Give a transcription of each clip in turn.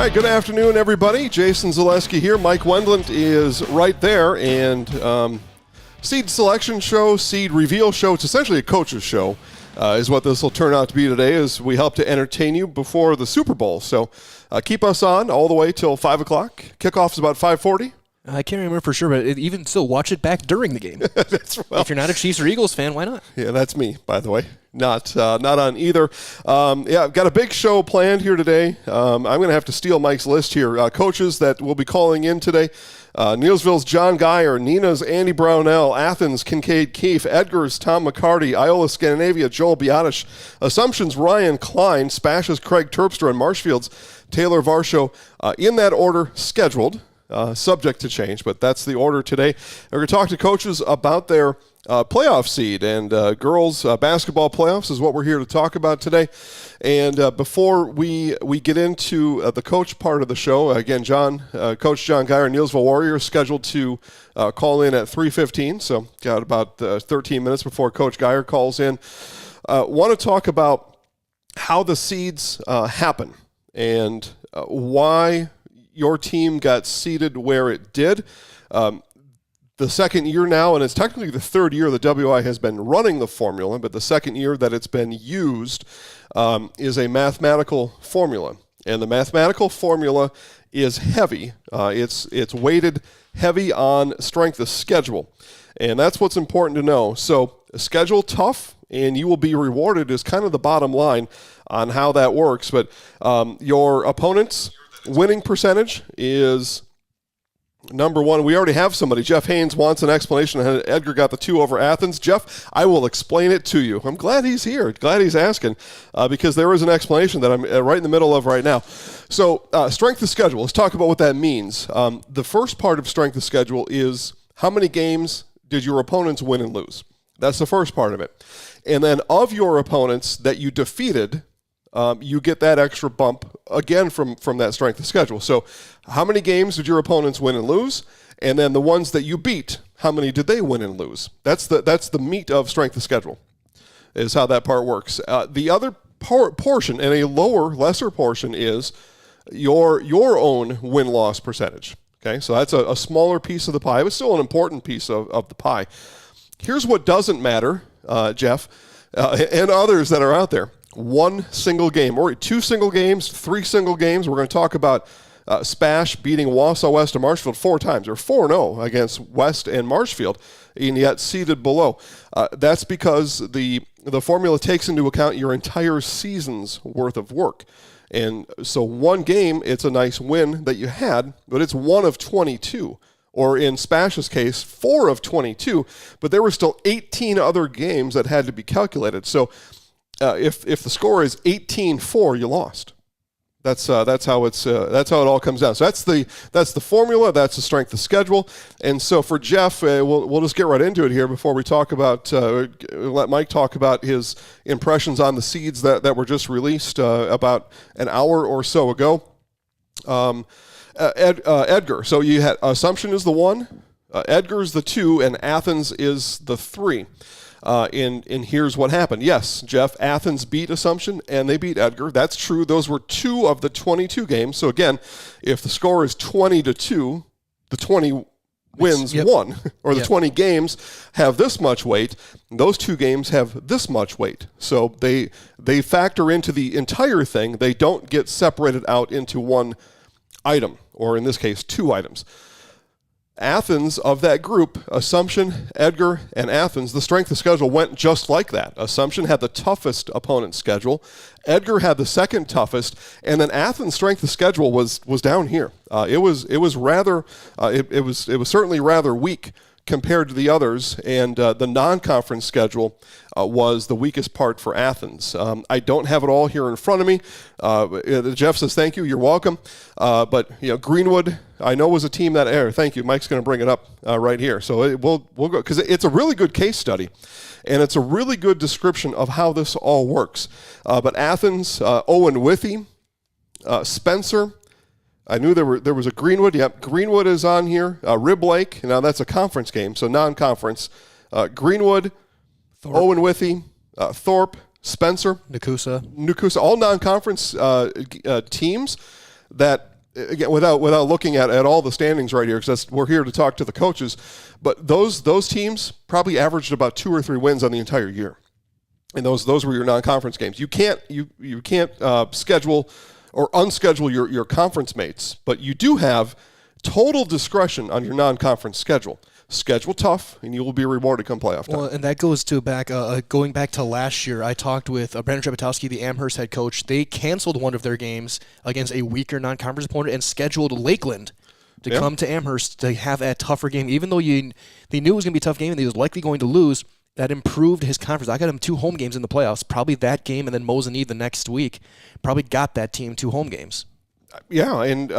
right, good afternoon, everybody. Jason Zaleski here. Mike Wendlandt is right there, and seed selection show, seed reveal show. It's essentially a coach's show, is what this will turn out to be today, as we help to entertain you before the Super Bowl. So keep us on all the way till 5 o'clock. Kickoff is about 5:40. I can't remember for sure, but even still, watch it back during the game. If you're not a Chiefs or Eagles fan, why not? Yeah, that's me, by the way. Not on either. I've got a big show planned here today. I'm going to have to steal Mike's list here. Coaches that will be calling in today. Neilsville's John Gaier, Neenah's Andy Braunel, Athens' Kyncaide Keefe, Edgar's Tom McCarty, Iola Scandinavia, Joel Biadasz, Assumption's Ryan Klein, Spash's Kraig Terpstra, and Marshfield's Taylor Varsho, in that order scheduled. Subject to change, but that's the order today. We're going to talk to coaches about their playoff seed, and girls basketball playoffs is what we're here to talk about today. And before we get into the coach part of the show, again, Coach John Gaier, Neilsville Warriors, scheduled to call in at 3:15, so got about 13 minutes before Coach Gaier calls in. Want to talk about how the seeds happen and why your team got seeded where it did. The second year now, and it's technically the third year the WIAA has been running the formula, but the second year that it's been used is a mathematical formula. And the mathematical formula is heavy. It's weighted heavy on strength of schedule. And that's what's important to know. So schedule tough, and you will be rewarded is kind of the bottom line on how that works. But your opponent's winning percentage is number one. We already have somebody. Jeff Haynes wants an explanation. Edgar got the 2 over Athens. Jeff, I will explain it to you. I'm glad he's here. Glad he's asking because there is an explanation that I'm right in the middle of right now. So strength of schedule. Let's talk about what that means. The first part of strength of schedule is how many games did your opponents win and lose? That's the first part of it. And then of your opponents that you defeated, you get that extra bump again from that strength of schedule. So how many games did your opponents win and lose? And then the ones that you beat, how many did they win and lose? That's the meat of strength of schedule, is how that part works. The other portion, and a lesser portion, is your own win-loss percentage. Okay, so that's a smaller piece of the pie, but still an important piece of the pie. Here's what doesn't matter, Jeff, and others that are out there. One single game, or 2 single games, 3 single games. We're going to talk about Spash beating Wausau West and Marshfield 4 times, or 4-0 against West and Marshfield, and yet seated below. That's because the formula takes into account your entire season's worth of work. And so one game, it's a nice win that you had, but it's 1 of 22. Or in Spash's case, 4 of 22, but there were still 18 other games that had to be calculated. So if the score is 18-4, you lost. That's how it all comes down. So that's the formula. That's the strength of schedule. And so for Jeff, we'll just get right into it here before we talk about let Mike talk about his impressions on the seeds that were just released about an hour or so ago. Edgar. So you had Assumption is the 1, Edgar's the 2, and Athens is the 3. And here's what happened. Yes, Jeff, Athens beat Assumption, and they beat Edgar. That's true. Those were 2 of the 22 games. So, again, if the score is 20-2, the 20 wins won, or the 20 games have this much weight. Those 2 games have this much weight. So they factor into the entire thing. They don't get separated out into one item, or in this case, 2 items. Athens, of that group, Assumption, Edgar, and Athens, the strength of schedule went just like that. Assumption had the toughest opponent schedule. Edgar had the second toughest, and then Athens' strength of schedule was down here. It was certainly rather weak compared to the others, and the non-conference schedule was the weakest part for Athens. I don't have it all here in front of me. Jeff says, thank you, you're welcome. But Greenwood, I know, was a team that thank you, Mike's going to bring it up right here. So we'll go, because it's a really good case study, and it's a really good description of how this all works. But Athens, Owen Withy, Spencer, I knew there was a Greenwood. Yep, Greenwood is on here. Rib Lake. Now that's a conference game, so non-conference. Greenwood, Thorpe. Owen Withy, Thorpe, Spencer, Nakusa, all non-conference teams that again, without looking at all the standings right here, because we're here to talk to the coaches, but those teams probably averaged about 2 or 3 wins on the entire year, and those were your non-conference games. You can't schedule or unschedule your conference mates, but you do have total discretion on your non-conference schedule. Schedule tough, and you will be rewarded come playoff time. Well, and that goes to going back to last year. I talked with Brandon Trepetowski, the Amherst head coach. They canceled one of their games against a weaker non-conference opponent and scheduled Lakeland to come to Amherst to have that tougher game. Even though they knew it was going to be a tough game and they was likely going to lose, that improved his conference. I got him 2 home games in the playoffs, probably that game and then Mosinee the next week. Probably got that team 2 home games. Yeah, and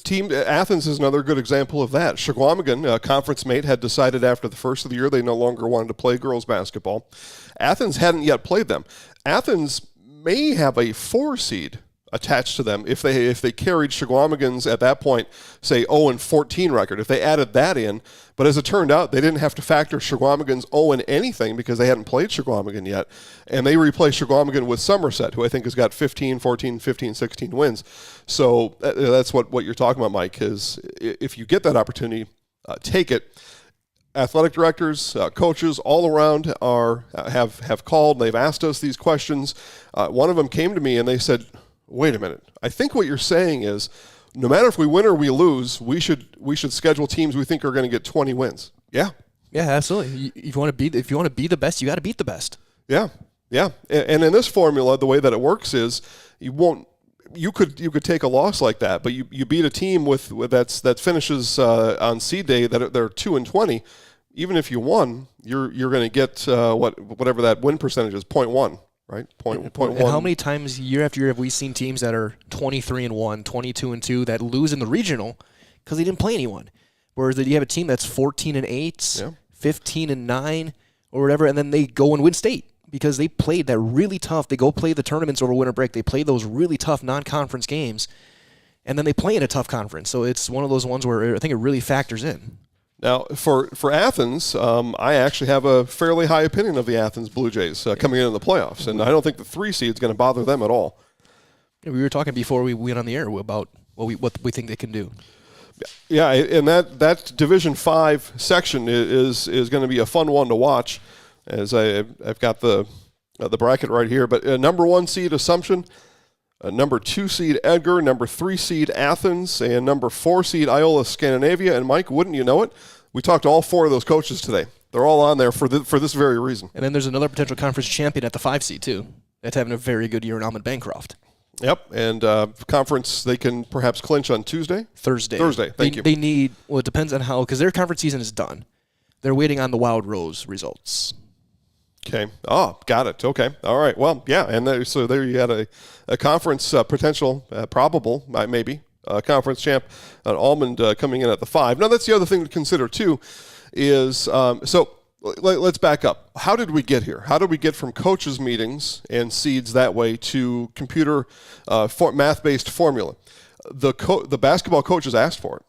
team Athens is another good example of that. Shawamigan, a conference mate, had decided after the first of the year they no longer wanted to play girls basketball. Athens hadn't yet played them. Athens may have a 4 seed attached to them if they carried Shawamigan's at that point, say 0-14 record. If they added that in, but as it turned out, they didn't have to factor Shawamigan's 0 in anything because they hadn't played Shawamigan yet, and they replaced Shawamigan with Somerset, who I think has got 15, 14, 15, 16 wins. So that's what you're talking about, Mike. Is if you get that opportunity, take it. Athletic directors, coaches all around have called. They've asked us these questions. One of them came to me and they said, wait a minute. I think what you're saying is no matter if we win or we lose, we should schedule teams we think are going to get 20 wins. Yeah. Yeah, absolutely. If you want to be the best, you got to beat the best. Yeah. Yeah. And in this formula, the way that it works is you could take a loss like that, but you beat a team that finishes on seed day that they're 2-20. Even if you won, you're going to get whatever that win percentage is, 0.1. Right, point and one. How many times year after year have we seen teams that are 23-1, 22-2 that lose in the regional because they didn't play anyone? Whereas you have a team that's 14-8, 15-9, or whatever, and then they go and win state because they played that really tough. They go play the tournaments over winter break. They play those really tough non-conference games, and then they play in a tough conference. So it's one of those ones where I think it really factors in. Now, for Athens, I actually have a fairly high opinion of the Athens Blue Jays coming into the playoffs, and I don't think the 3 seed is going to bother them at all. Yeah, we were talking before we went on the air about what we think they can do. Yeah, and that Division 5 section is going to be a fun one to watch, as I've got the bracket right here. But number 1 seed Assumption, number 2 seed Edgar, number 3 seed Athens, and number 4 seed Iola Scandinavia. And Mike, wouldn't you know it, we talked to all 4 of those coaches today. They're all on there for this very reason. And then there's another potential conference champion at the 5 seed too. That's having a very good year in Almond Bancroft. Yep, and conference they can perhaps clinch on Thursday. Thank you. They need. Well, it depends on how, because their conference season is done. They're waiting on the Wild Rose results. Okay. Oh, got it. Okay. All right. Well, yeah. And so there you had a conference potential, probable, maybe, conference champ, Almond coming in at the 5. Now, that's the other thing to consider, too, is so let's back up. How did we get here? How did we get from coaches' meetings and seeds that way to computer math-based formula? The basketball coaches asked for it.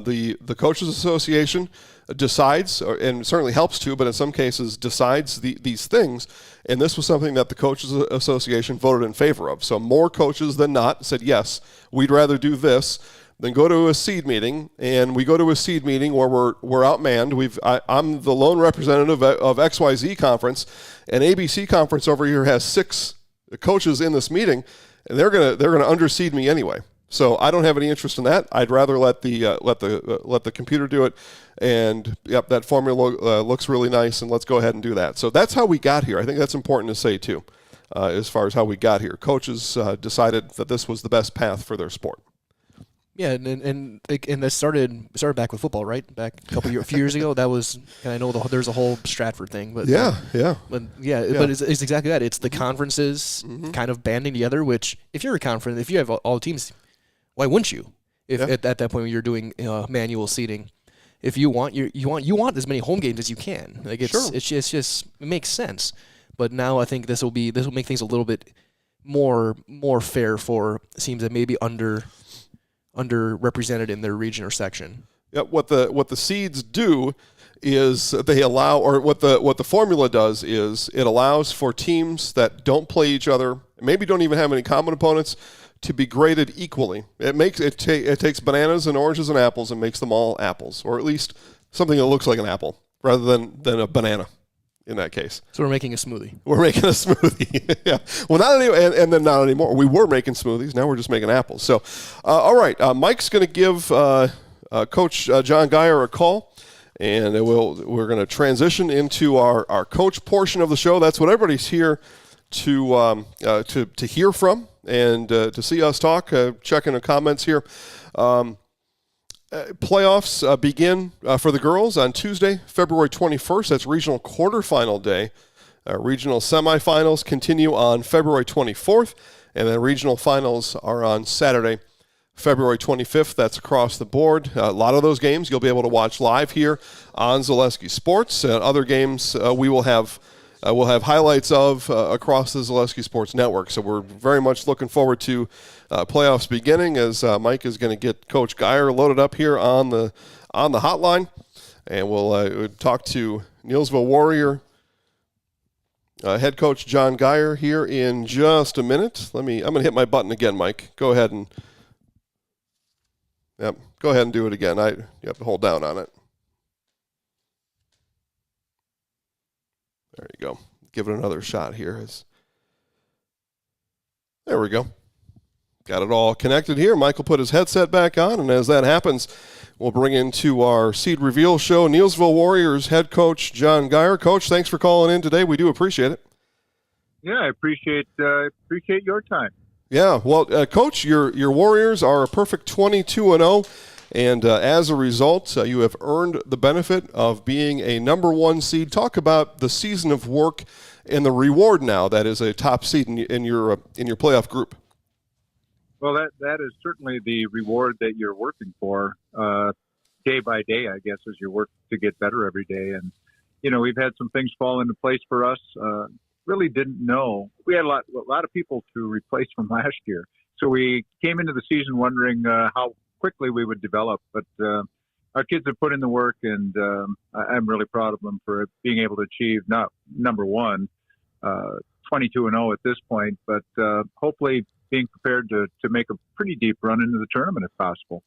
The Coaches Association decides, and certainly helps to, but in some cases decides these things, and this was something that the Coaches Association voted in favor of. So more coaches than not said, yes, we'd rather do this than go to a seed meeting, and we go to a seed meeting where we're outmanned. I'm the lone representative of XYZ conference, and ABC conference over here has 6 coaches in this meeting, and they're gonna underseed me anyway. So I don't have any interest in that. I'd rather let the computer do it. And yep, that formula looks really nice, and let's go ahead and do that. So that's how we got here. I think that's important to say too, as far as how we got here. Coaches decided that this was the best path for their sport. Yeah, and that started back with football, right? Back a few years ago. That was, and I know there's a whole Stratford thing, but but it's exactly that. It's the conferences kind of banding together. Which, if you're a conference, if you have all the teams, why wouldn't you? At that point when you're doing manual seating, if you want you want as many home games as you can. Like it's just it makes sense. But now I think this will make things a little bit more fair for teams that may be underrepresented in their region or section. Yeah, what the seeds do is they allow, or what the formula does is it allows for teams that don't play each other, maybe don't even have any common opponents, to be graded equally. It takes bananas and oranges and apples and makes them all apples, or at least something that looks like an apple rather than a banana in that case. So we're making a smoothie. We're making a smoothie. Yeah. Well, not anymore, and then not anymore. We were making smoothies. Now we're just making apples. So, all right. Mike's going to give Coach John Gaier a call. And we're going to transition into our coach portion of the show. That's what everybody's here to hear from and to see us talk. Checking the comments here. Playoffs begin for the girls on Tuesday, February 21st. That's regional quarterfinal day. Regional semifinals continue on February 24th, and then regional finals are on Saturday, February 25th. That's across the board. A lot of those games you'll be able to watch live here on Zaleski Sports. Other games we'll have highlights of across the Zaleski Sports Network. So we're very much looking forward to playoffs beginning as Mike is going to get Coach Gaier loaded up here on the hotline, and we'll talk to Neillsville Warrior head coach John Gaier here in just a minute. I'm going to hit my button again, Mike. Go ahead and. Yep. Go ahead and do it again. You have to hold down on it. There you go. Give it another shot here. There we go. Got it all connected here. Michael put his headset back on, and as that happens, we'll bring into our seed reveal show Neillsville Warriors head coach John Gaier. Coach, thanks for calling in today. We do appreciate it. Yeah, I appreciate your time. Yeah, well, Coach, your Warriors are a perfect 22-0, and as a result, you have earned the benefit of being a number one seed. Talk about the season of work and the reward now that is a top seed in your playoff group. Well, that is certainly the reward that you're working for day by day, I guess, as you work to get better every day. And we've had some things fall into place for us. Really didn't know. We had a lot of people to replace from last year. So we came into the season wondering how quickly we would develop. But our kids have put in the work, and I'm really proud of them for being able to achieve not number one, 22-0 at this point, but hopefully being prepared to make a pretty deep run into the tournament if possible.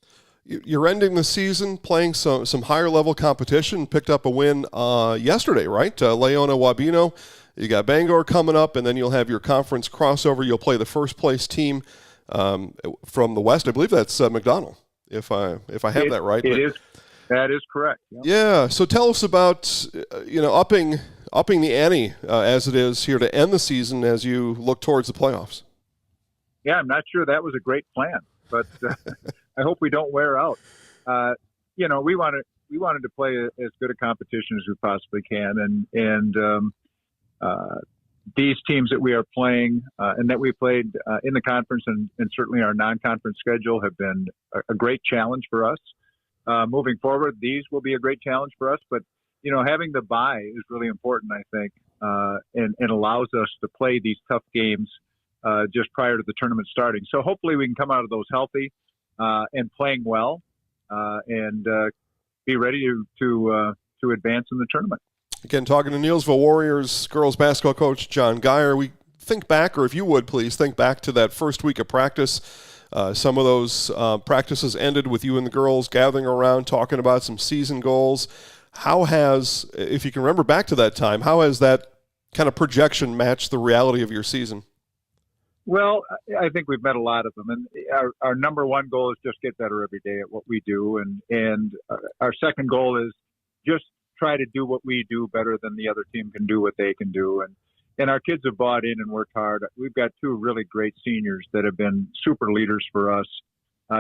You're ending the season playing some higher level competition. Picked up a win yesterday, right? Leona Wabeno. You got Bangor coming up, and then you'll have your conference crossover. You'll play the first place team from the West. I believe that's McDonald, if I have that right. That is correct. Yeah. Yeah. So tell us about upping the ante as it is here to end the season as you look towards the playoffs. Yeah, I'm not sure that was a great plan, but I hope we don't wear out. We wanted to play as good a competition as we possibly can, and these teams that we are playing and that we played in the conference and certainly our non-conference schedule have been a great challenge for us. Moving forward, these will be a great challenge for us, but having the bye is really important, I think, and allows us to play these tough games just prior to the tournament starting. So hopefully we can come out of those healthy and playing well and be ready to advance in the tournament. Again, talking to Neillsville Warriors girls basketball coach John Gaier. We think back, or if you would please think back to that first week of practice. Some of those practices ended with you and the girls gathering around talking about some season goals. How has, if you can remember back to that time, how has that kind of projection matched the reality of your season? Well, I think we've met a lot of them, and our number one goal is just get better every day at what we do, and our second goal is just try to do what we do better than the other team can do what they can do, and our kids have bought in and worked hard. We've got two really great seniors that have been super leaders for us.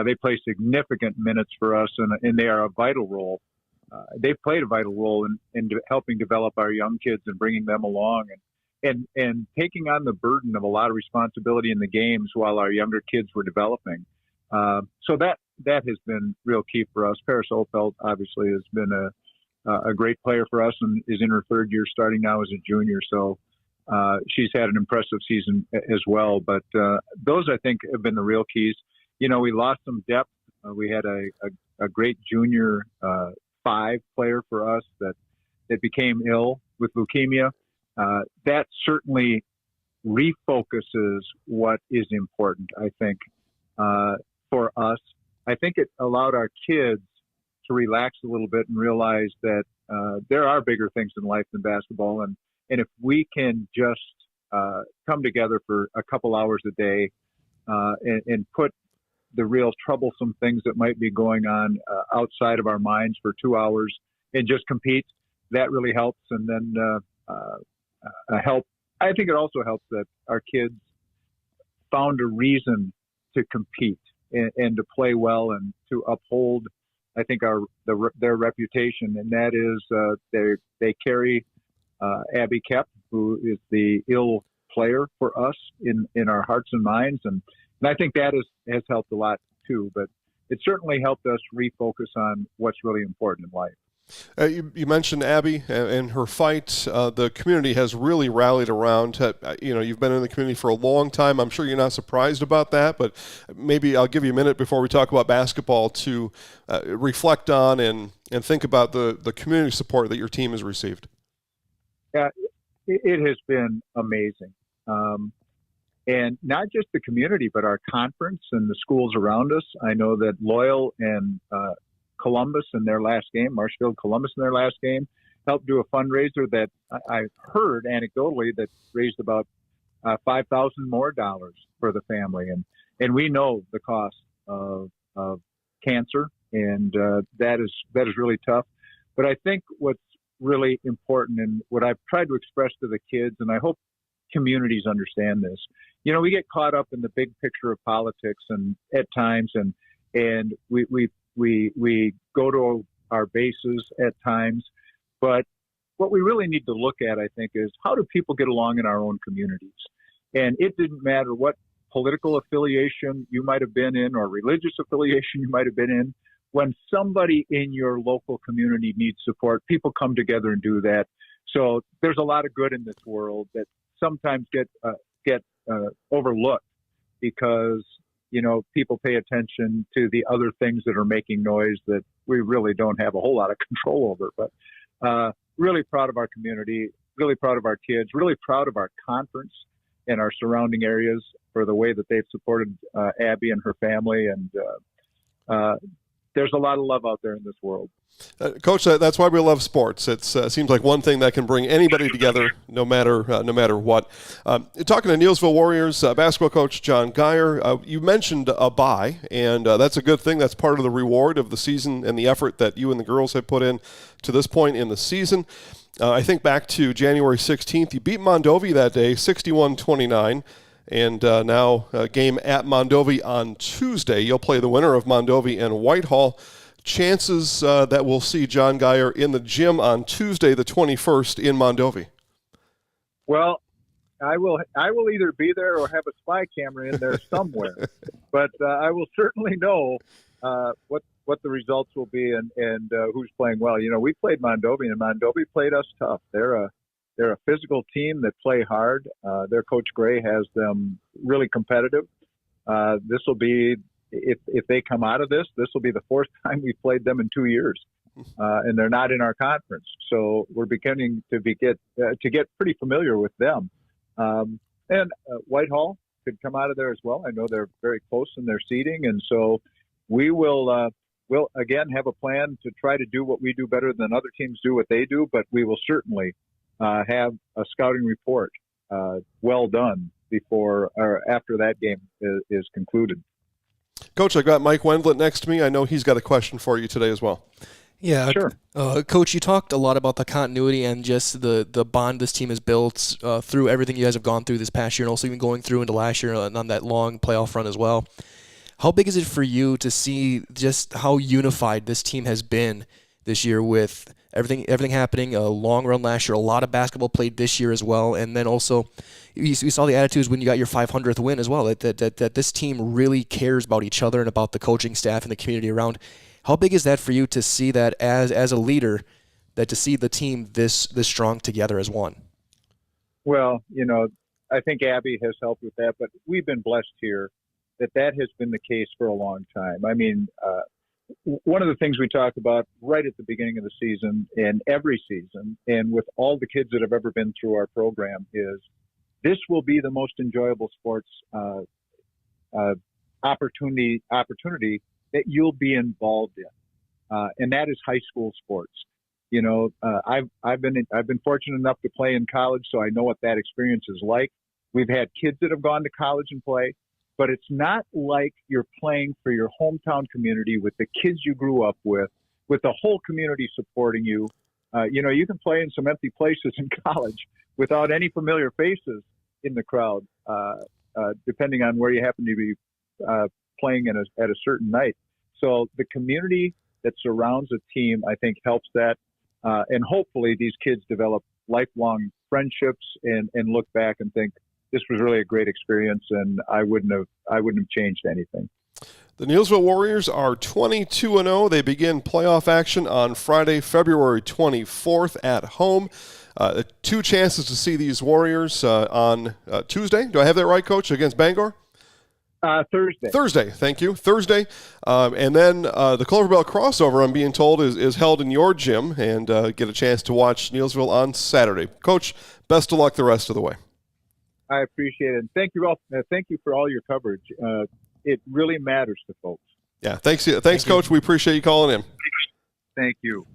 They play significant minutes for us, and they are a vital role. They've played a vital role in helping develop our young kids and bringing them along, and taking on the burden of a lot of responsibility in the games while our younger kids were developing. So that has been real key for us. Paris Opelt obviously has been a great player for us and is in her third year starting now as a junior. So she's had an impressive season as well. But those, I think, have been the real keys. We lost some depth. We had a great junior 5 player for us that became ill with leukemia. That certainly refocuses what is important, I think, for us. I think it allowed our kids to relax a little bit and realize that there are bigger things in life than basketball. And if we can just come together for a couple hours a day and put the real troublesome things that might be going on outside of our minds for 2 hours and just compete, that really helps. And then I think it also helps that our kids found a reason to compete and to play well and to uphold, I think, their reputation. And that is they carry Abby Kepp, who is the ill player for us in our hearts and minds. And I think that has helped a lot too, but it certainly helped us refocus on what's really important in life. You mentioned Abby and her fight. The community has really rallied around. You've been in the community for a long time. I'm sure you're not surprised about that, but maybe I'll give you a minute before we talk about basketball to reflect on and think about the community support that your team has received. Yeah, it has been amazing. And not just the community, but our conference and the schools around us. I know that Loyal and Columbus in their last game, Marshfield Columbus in their last game, helped do a fundraiser that I heard anecdotally that raised about $5,000 more for the family. And we know the cost of cancer, and that is really tough. But I think what's really important and what I've tried to express to the kids, and I hope communities understand this, we get caught up in the big picture of politics and at times, and we go to our bases at times. But what we really need to look at, I think, is how do people get along in our own communities? And it didn't matter what political affiliation you might have been in or religious affiliation you might have been in. When somebody in your local community needs support, people come together and do that. So there's a lot of good in this world that sometimes get overlooked because people pay attention to the other things that are making noise that we really don't have a whole lot of control over. But really proud of our community, really proud of our kids, really proud of our conference and our surrounding areas for the way that they've supported Abby and her family. And there's a lot of love out there in this world. Coach, that's why we love sports. It seems like one thing that can bring anybody together, no matter what. Talking to Neillsville Warriors basketball coach John Gaier, you mentioned a bye, and that's a good thing. That's part of the reward of the season and the effort that you and the girls have put in to this point in the season. I think back to January 16th, you beat Mondovi that day, 61-29. And now a game at Mondovi on Tuesday. You'll play the winner of Mondovi and Whitehall. Chances that we'll see John Gaier in the gym on Tuesday, the 21st, in Mondovi. Well, I will either be there or have a spy camera in there somewhere. But I will certainly know what the results will be and who's playing well. We played Mondovi, and Mondovi played us tough. They're a physical team that play hard. Their coach Gray has them really competitive. This will be, if they come out of this will be the fourth time we've played them in 2 years, and they're not in our conference. So we're beginning to get pretty familiar with them. And Whitehall could come out of there as well. I know they're very close in their seeding, and so we will. We'll again have a plan to try to do what we do better than other teams do what they do, but we will certainly have a scouting report well done before or after that game is concluded. Coach, I got Mike Wendlandt next to me. I know he's got a question for you today as well. Yeah, sure. Coach, you talked a lot about the continuity and just the bond this team has built through everything you guys have gone through this past year and also even going through into last year on that long playoff run as well. How big is it for you to see just how unified this team has been this year with everything happening, a long run last year, a lot of basketball played this year as well, and then also you saw the attitudes when you got your 500th win as well, that this team really cares about each other and about the coaching staff and the community around. How big is that for you to see that as a leader, that to see the team this strong together as one? Well, I think Abby has helped with that, but we've been blessed here that has been the case for a long time. I mean, one of the things we talk about right at the beginning of the season and every season, and with all the kids that have ever been through our program, is this will be the most enjoyable sports opportunity that you'll be involved in, and that is high school sports. You know, I've been fortunate enough to play in college, so I know what that experience is like. We've had kids that have gone to college and play, but it's not like you're playing for your hometown community with the kids you grew up with the whole community supporting you. You know, you can play in some empty places in college without any familiar faces in the crowd, depending on where you happen to be playing at a certain night. So the community that surrounds a team, I think, helps that. And hopefully these kids develop lifelong friendships and look back and think, this was really a great experience, and I wouldn't have changed anything. The Neillsville Warriors are 22-0. They begin playoff action on Friday, February 24th at home. 2 chances to see these Warriors on Tuesday. Do I have that right, Coach, against Bangor? Thursday. Thursday, thank you. Thursday. And then the Clover Belt crossover, I'm being told, is held in your gym, and get a chance to watch Neillsville on Saturday. Coach, best of luck the rest of the way. I appreciate it. And thank you all. Thank you for all your coverage. It really matters to folks. Yeah, thanks, Coach. We appreciate you calling in. Thank you.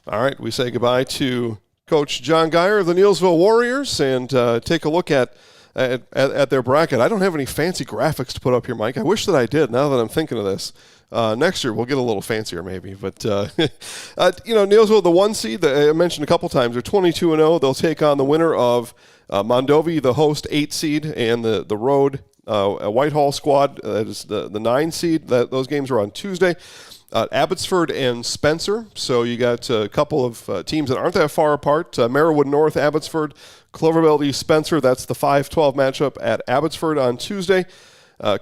All right, we say goodbye to Coach John Gaier of the Neillsville Warriors and take a look at their bracket. I don't have any fancy graphics to put up here, Mike. I wish that I did now that I'm thinking of this. Next year, we'll get a little fancier maybe. But, Neillsville, the 1 seed, I mentioned a couple times, they're 22-0. They'll take on the winner of Mondovi, the host 8 seed, and the road Whitehall squad, that is the 9 seed. Those games are on Tuesday. Abbotsford and Spencer. So you got a couple of teams that aren't that far apart. Merriwood North, Abbotsford, Clover Belt East, Spencer. That's the 5-12 matchup at Abbotsford on Tuesday.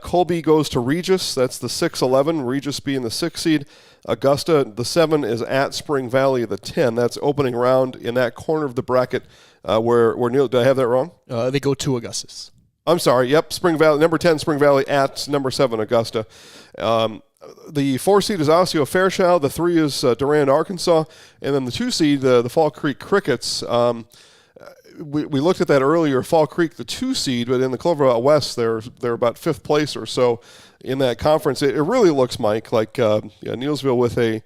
Colby goes to Regis. That's the 6-11. Regis being the 6 seed. Augusta, the 7, is at Spring Valley, the 10. That's opening round in that corner of the bracket where Neil, did I have that wrong? They go to Augustus. I'm sorry. Yep, Spring Valley, number 10, Spring Valley at number 7, Augusta. The 4 seed is Osseo Fairchild. The 3 is Durand, Arkansas. And then the 2 seed, the Fall Creek Crickets. We looked at that earlier. Fall Creek, the 2 seed, but in the Clover Belt West, they're about 5th place or so in that conference. It really looks, Mike, like Neillsville with a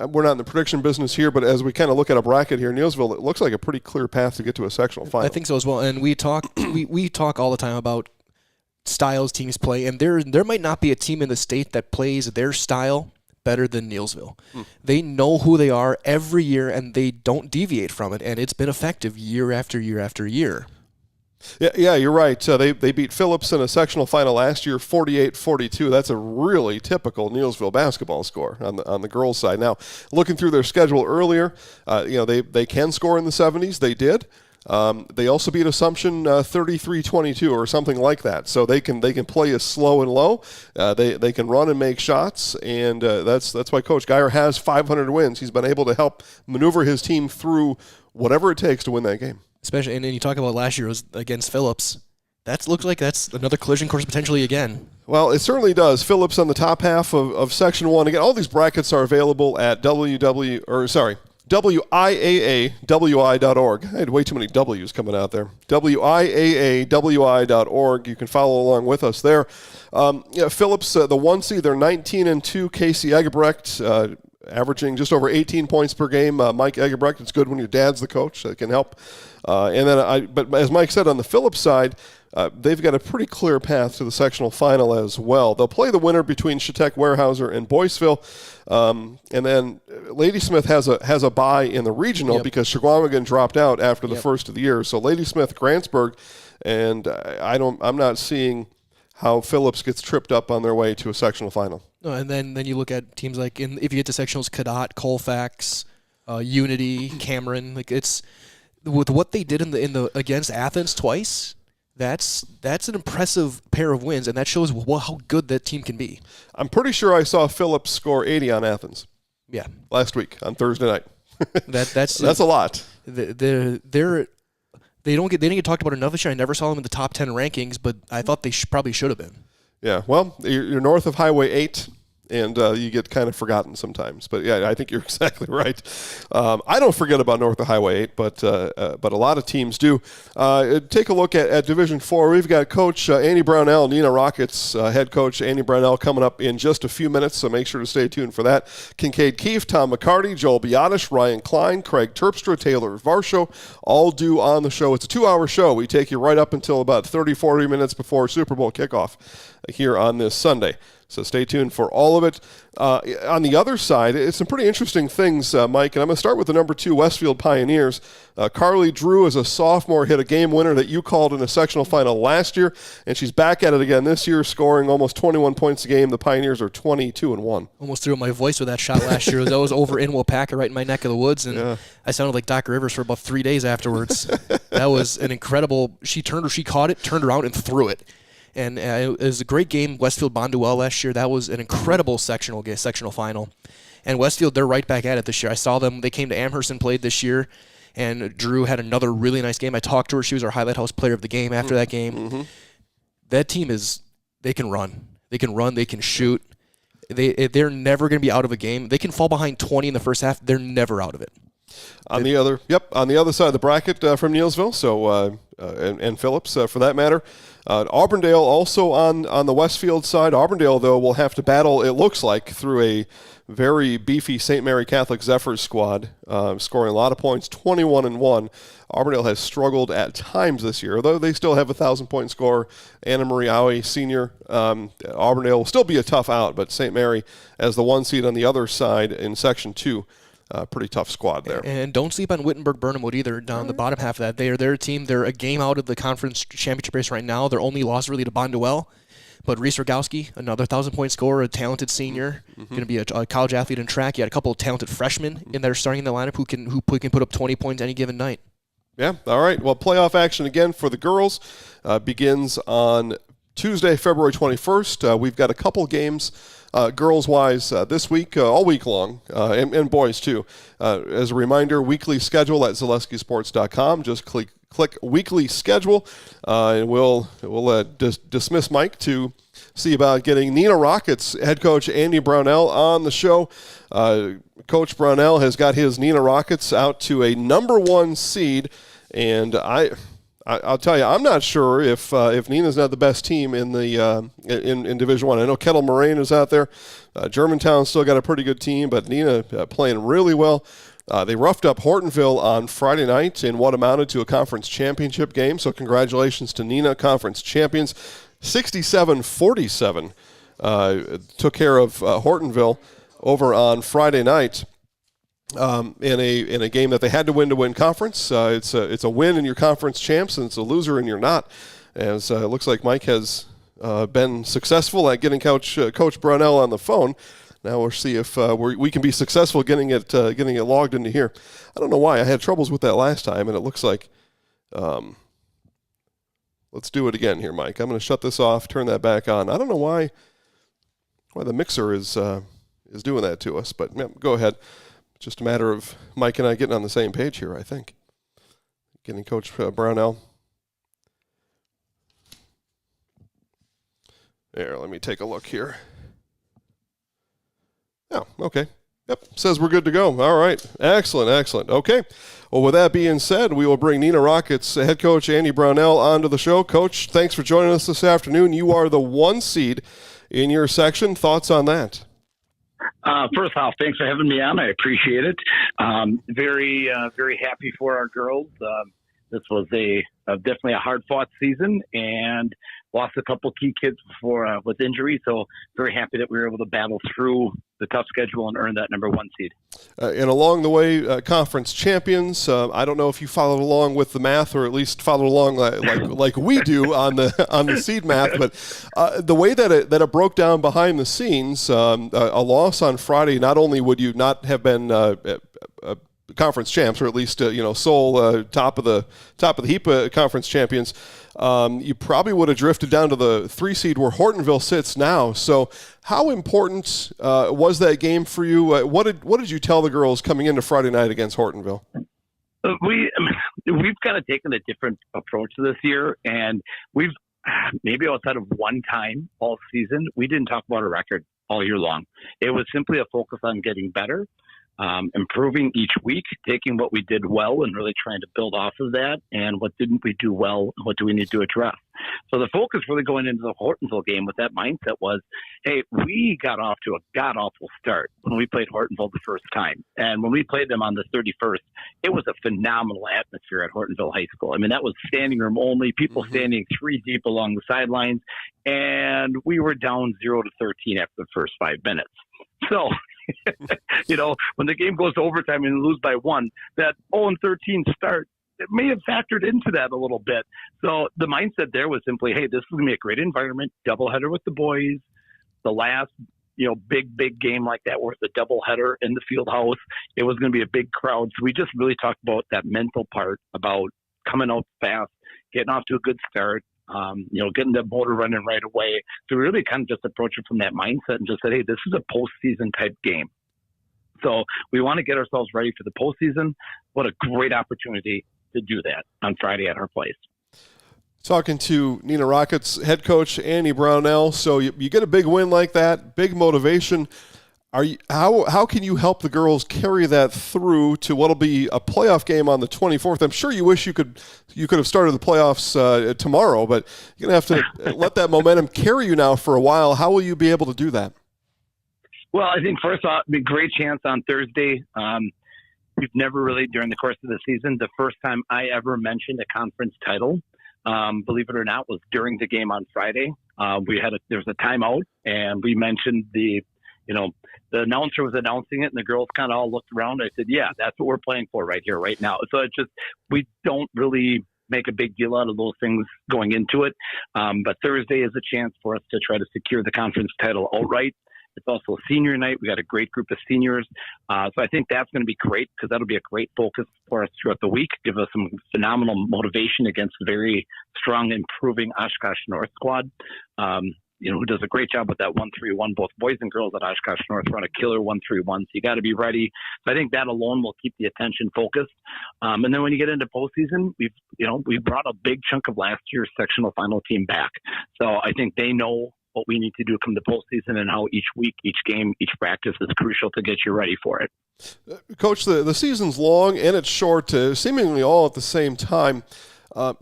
we're not in the prediction business here, but as we kind of look at a bracket here, Neillsville, it looks like a pretty clear path to get to a sectional final. I think so as well. And we talk we talk all the time about styles teams play, and there might not be a team in the state that plays their style better than Neillsville. They know who they are every year, and they don't deviate from it, and it's been effective year after year after year. Yeah, you're right. They beat Phillips in a sectional final last year, 48-42. That's a really typical Neillsville basketball score on the girls' side. Now, looking through their schedule earlier, they can score in the 70s. They did. They also beat Assumption 33-22 or something like that. So they can play as slow and low. They can run and make shots, and that's why Coach Gaier has 500 wins. He's been able to help maneuver his team through whatever it takes to win that game. Especially, and then you talk about last year was against Phillips. That looks like that's another collision course potentially again. Well, it certainly does. Phillips on the top half of Section 1. Again, all these brackets are available at WIAAWI.org. I had way too many W's coming out there. WIAAWI.org. You can follow along with us there. Phillips, the 1 seed, they're 19-2. Casey Egebrecht, averaging just over 18 points per game. Mike Egebrecht, it's good when your dad's the coach. That can help. But as Mike said, on the Phillips side, they've got a pretty clear path to the sectional final as well. They'll play the winner between Chautauqua Weyerhaeuser and Boyceville. And then Ladysmith has a bye in the regional because Shawamigan dropped out after the first of the year. So Ladysmith, Grantsburg, and I'm not seeing how Phillips gets tripped up on their way to a sectional final. No, and then you look at teams like if you get to sectionals, Cadott, Colfax, Unity, Cameron. Like it's with what they did in the against Athens twice. That's an impressive pair of wins, and that shows how good that team can be. I'm pretty sure I saw Phillips score 80 on Athens. Yeah, last week on Thursday night. that's a lot. They didn't get talked about enough this year. I never saw them in the top 10 rankings, but I thought they probably should have been. Yeah, well, you're north of Highway 8, and you get kind of forgotten sometimes. But yeah, I think you're exactly right. I don't forget about North of Highway 8, but a lot of teams do. Take a look at Division 4. We've got Coach Andy Braunel, Nina Rockets head coach Andy Braunel coming up in just a few minutes, so make sure to stay tuned for that. Kyncaide Keefe, Tom McCarty, Joel Biadasz, Ryan Klein, Kraig Terpstra, Taylor Varsho, all due on the show. It's a 2-hour show. We take you right up until about 30, 40 minutes before Super Bowl kickoff here on this Sunday. So stay tuned for all of it. On the other side, it's some pretty interesting things, Mike, and I'm going to start with the number 2 Westfield Pioneers. Carly Drew, as a sophomore, hit a game winner that you called in a sectional final last year, and she's back at it again this year, scoring almost 21 points a game. The Pioneers are 22-1. Almost threw up my voice with that shot last year. That was over in Wapaka, right in my neck of the woods, and I sounded like Doc Rivers for about 3 days afterwards. That was an incredible. She caught it, turned around, and threw it. And it was a great game. Westfield Bonduel last year. That was an incredible sectional final. And Westfield, they're right back at it this year. I saw them. They came to Amherst and played this year. And Drew had another really nice game. I talked to her. She was our highlight house player of the game after that game. Mm-hmm. That team they can run. They can run. They can shoot. They're never going to be out of a game. They can fall behind 20 in the first half. They're never out of it. On the other side of the bracket from Neilsville, so and Phillips for that matter. Auburndale also on the Westfield side. Auburndale, though, will have to battle, it looks like, through a very beefy St. Mary Catholic Zephyrs squad, scoring a lot of points, 21-1. Auburndale has struggled at times this year, though they still have a 1,000-point scorer, Anna Marie Aui, senior. Auburndale will still be a tough out, but St. Mary, as the 1 seed on the other side in Section 2, pretty tough squad there. And don't sleep on Wittenberg-Burnhamwood either, down the bottom half of that. They are their team. They're a game out of the conference championship race right now. Their only loss really to Bonduel. But Reese Rogowski, another 1,000-point scorer, a talented senior, going to be a college athlete in track. You had a couple of talented freshmen in there starting in the lineup who can put up 20 points any given night. Yeah, all right. Well, playoff action again for the girls begins on Tuesday, February 21st. We've got a couple games girls-wise this week, all week long, and boys too. As a reminder, weekly schedule at zaleskisports.com. Just click weekly schedule, and we'll dismiss Mike to see about getting Nina Rockets head coach Andy Braunel on the show. Coach Braunel has got his Nina Rockets out to a number 1 seed, and I'll tell you, I'm not sure if Nina's not the best team in the in Division I. I know Kettle Moraine is out there. Germantown still got a pretty good team, but Nina playing really well. They roughed up Hortonville on Friday night in what amounted to a conference championship game. So congratulations to Nina, conference champions. 67-47 took care of Hortonville over on Friday night. In a game that they had to win brounce. It's a win and you're conference champs, and it's a loser and you're not. As it looks like Mike has been successful at getting Coach Braunel on the phone. Now we'll see if we can be successful getting it logged into here. I don't know why I had troubles with that last time, and it looks like. Let's do it again here, Mike. I'm going to shut this off, turn that back on. I don't know why the mixer is doing that to us, but yeah, go ahead. Just a matter of Mike and I getting on the same page here, I think. Getting Coach Braunel. There, let me take a look here. Oh, okay. Yep, says we're good to go. All right. Excellent. Okay. Well, with that being said, we will bring Nina Rockets head coach Andy Braunel onto the show. Coach, thanks for joining us this afternoon. You are the 1 seed in your section. Thoughts on that? First off, thanks for having me on. I appreciate it. Very happy for our girls. This was definitely a hard-fought season, and lost a couple key kids before with injury. So very happy that we were able to battle through the tough schedule and earn that number 1 seed. And along the way, conference champions. I don't know if you followed along with the math, or at least followed along like we do on the seed math. But the way that it broke down behind the scenes, a loss on Friday, not only would you not have been conference champs, or at least sole top of the heap conference champions, you probably would have drifted down to the 3 seed where Hortonville sits now. So how important was that game for you? What did you tell the girls coming into Friday night against Hortonville? We've kind of taken a different approach to this year, and we've maybe outside of one time all season, we didn't talk about a record all year long. It was simply a focus on getting better, improving each week, taking what we did well and really trying to build off of that, and what didn't we do well, what do we need to address. So the focus really going into the Hortonville game with that mindset was, hey, we got off to a god-awful start when we played Hortonville the first time. And when we played them on the 31st, it was a phenomenal atmosphere at Hortonville High School. I mean, that was standing room only, people standing 3 deep along the sidelines, and we were down 0-13 after the first 5 minutes. So, when the game goes to overtime and lose by 1, that 0-13 start, it may have factored into that a little bit. So the mindset there was simply, hey, this is going to be a great environment, doubleheader with the boys. The last, big game like that where it's a doubleheader in the field house, it was going to be a big crowd. So we just really talked about that mental part, about coming out fast, getting off to a good start, getting the motor running right away. So we really kind of just approached it from that mindset and just said, hey, this is a postseason type game. So we want to get ourselves ready for the postseason. What a great opportunity to do that on Friday at our place. Talking to Neenah Rockets head coach Andy Braunel. So you get a big win like that, big motivation. How can you help the girls carry that through to what'll be a playoff game on the 24th? I'm sure you wish you could have started the playoffs tomorrow, but you're gonna have to let that momentum carry you now for a while. How will you be able to do that? Well, I think first off, it'd be a great chance on Thursday. We've never really, during the course of the season, the first time I ever mentioned a conference title, believe it or not, was during the game on Friday. There was a timeout, and we mentioned the announcer was announcing it, and the girls kind of all looked around. I said, yeah, that's what we're playing for right here, right now. So it's just, we don't really make a big deal out of those things going into it. But Thursday is a chance for us to try to secure the conference title outright. It's also senior night. We got a great group of seniors. So I think that's going to be great because that'll be a great focus for us throughout the week, give us some phenomenal motivation against a very strong, improving Oshkosh North squad, who does a great job with that 1-3-1. Both boys and girls at Oshkosh North run a killer 1-3-1. So you got to be ready. So I think that alone will keep the attention focused. And then when you get into postseason, we brought a big chunk of last year's sectional final team back. So I think they know what we need to do come the postseason and how each week, each game, each practice is crucial to get you ready for it. Coach, the season's long and it's short, seemingly all at the same time.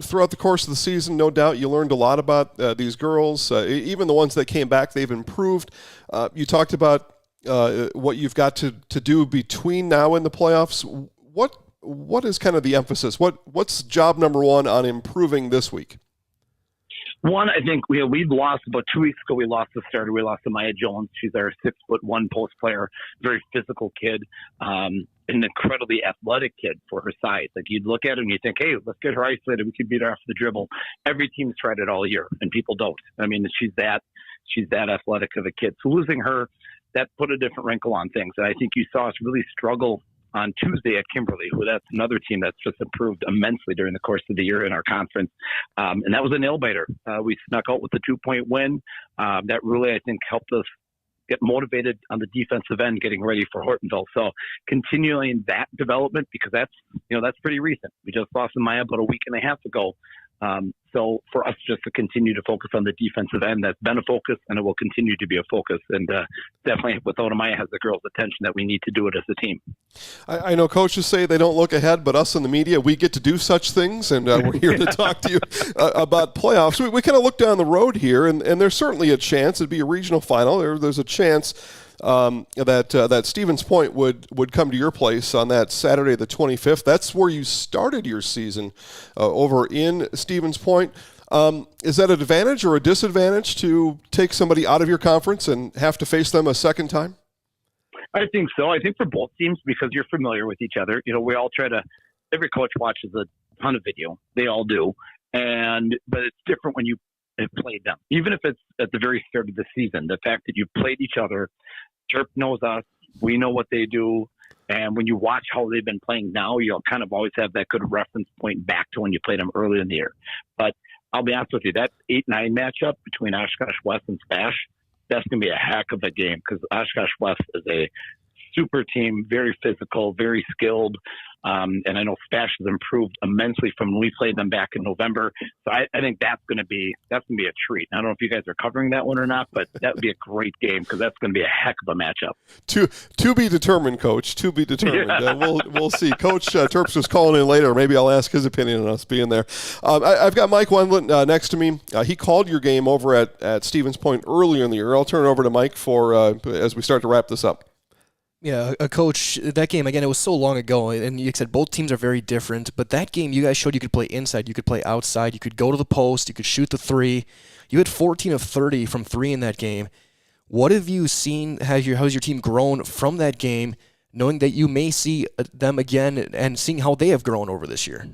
Throughout the course of the season, no doubt you learned a lot about these girls. Even the ones that came back, they've improved. You talked about what you've got to do between now and the playoffs. What is kind of the emphasis? What's job number one on improving this week? One, I think we've lost about 2 weeks ago. We lost the starter. We lost to Maya Jones. She's our 6'1" post player, very physical kid, an incredibly athletic kid for her size. Like you'd look at her and you think, hey, let's get her isolated. We could beat her off the dribble. Every team's tried it all year, and people don't. I mean, she's that athletic of a kid. So losing her, that put a different wrinkle on things. And I think you saw us really struggle on Tuesday at Kimberly, who that's another team that's just improved immensely during the course of the year in our conference. And that was a nail-biter. We snuck out with a 2-point win. That really, I think, helped us get motivated on the defensive end, getting ready for Hortonville. So continuing that development, because that's pretty recent. We just lost to Maya about a week and a half ago. So for us just to continue to focus on the defensive end, that's been a focus and it will continue to be a focus. And definitely without Maya has the girls' attention that we need to do it as a team. I know coaches say they don't look ahead, but us in the media, we get to do such things. And we're here to talk to you about playoffs. We kind of look down the road here, and there's certainly a chance. It'd be a regional final. There's a chance that Stevens Point would come to your place on that Saturday the 25th. That's where you started your season over in Stevens Point. Is that an advantage or a disadvantage to take somebody out of your conference and have to face them a second time? I think so. I think for both teams, because you're familiar with each other. We all every coach watches a ton of video. They all do. But it's different when you have played them. Even if it's at the very start of the season, the fact that you played each other, Terp knows us, we know what they do, and when you watch how they've been playing now, you'll kind of always have that good reference point back to when you played them early in the year. But I'll be honest with you, that 8-9 matchup between Oshkosh West and Spash, that's going to be a heck of a game because Oshkosh West is a super team, very physical, very skilled. And I know Spash has improved immensely from when we played them back in November. So I think that's going to be a treat. I don't know if you guys are covering that one or not, but that would be a great game because that's going to be a heck of a matchup. To be determined, Coach. To be determined. We'll see. Coach Terpstra is calling in later. Maybe I'll ask his opinion on us being there. I've got Mike Wendlandt next to me. He called your game over at Stevens Point earlier in the year. I'll turn it over to Mike for as we start to wrap this up. Yeah, Coach, that game, again, it was so long ago, and you said both teams are very different, but that game you guys showed you could play inside, you could play outside, you could go to the post, you could shoot the three. You had 14 of 30 from three in that game. What have you seen, how's your team grown from that game, knowing that you may see them again and seeing how they have grown over this year?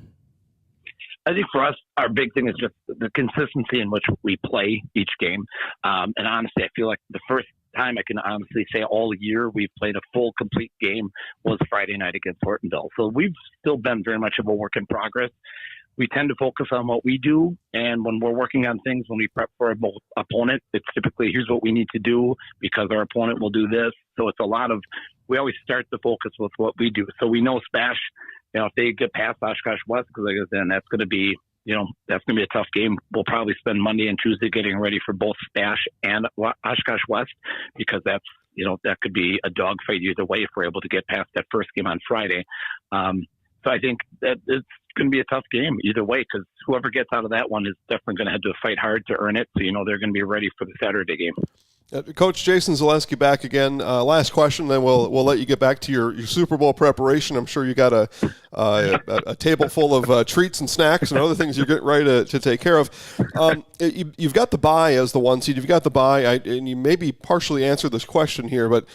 I think for us, our big thing is just the consistency in which we play each game. And honestly, I feel like the first time I can honestly say all year we've played a full, complete game was Friday night against Hortonville. So we've still been very much of a work in progress. We tend to focus on what we do, and when we're working on things, when we prep for an opponent, it's typically here's what we need to do because our opponent will do this. So it's a lot of, we always start the focus with what we do. So we know Spash, if they get past Oshkosh West, because then that's going to be, that's going to be a tough game. We'll probably spend Monday and Tuesday getting ready for both Spash and Oshkosh West because that's, that could be a dogfight either way if we're able to get past that first game on Friday. So I think that it's going to be a tough game either way because whoever gets out of that one is definitely going to have to fight hard to earn it. So, they're going to be ready for the Saturday game. Coach Jason Zaleski back again. Last question, then we'll let you get back to your Super Bowl preparation. I'm sure you got a table full of treats and snacks and other things you're getting ready to take care of. You've got the bye as the one seed. You've got the bye, and you maybe partially answered this question here, but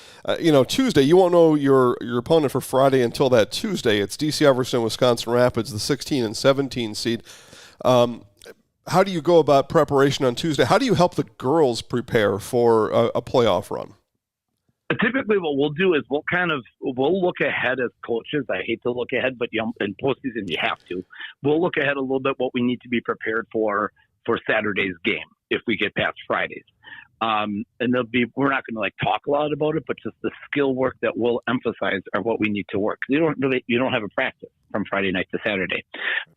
Tuesday you won't know your opponent for Friday until that Tuesday. It's DC Everson, Wisconsin Rapids, the 16 and 17 seed. How do you go about preparation on Tuesday? How do you help the girls prepare for a playoff run? Typically what we'll do is we'll look ahead as coaches. I hate to look ahead, but in postseason you have to. We'll look ahead a little bit what we need to be prepared for Saturday's game if we get past Fridays. And we're not going to talk a lot about it, but just the skill work that we'll emphasize are what we need to work. You don't have a practice from Friday night to Saturday.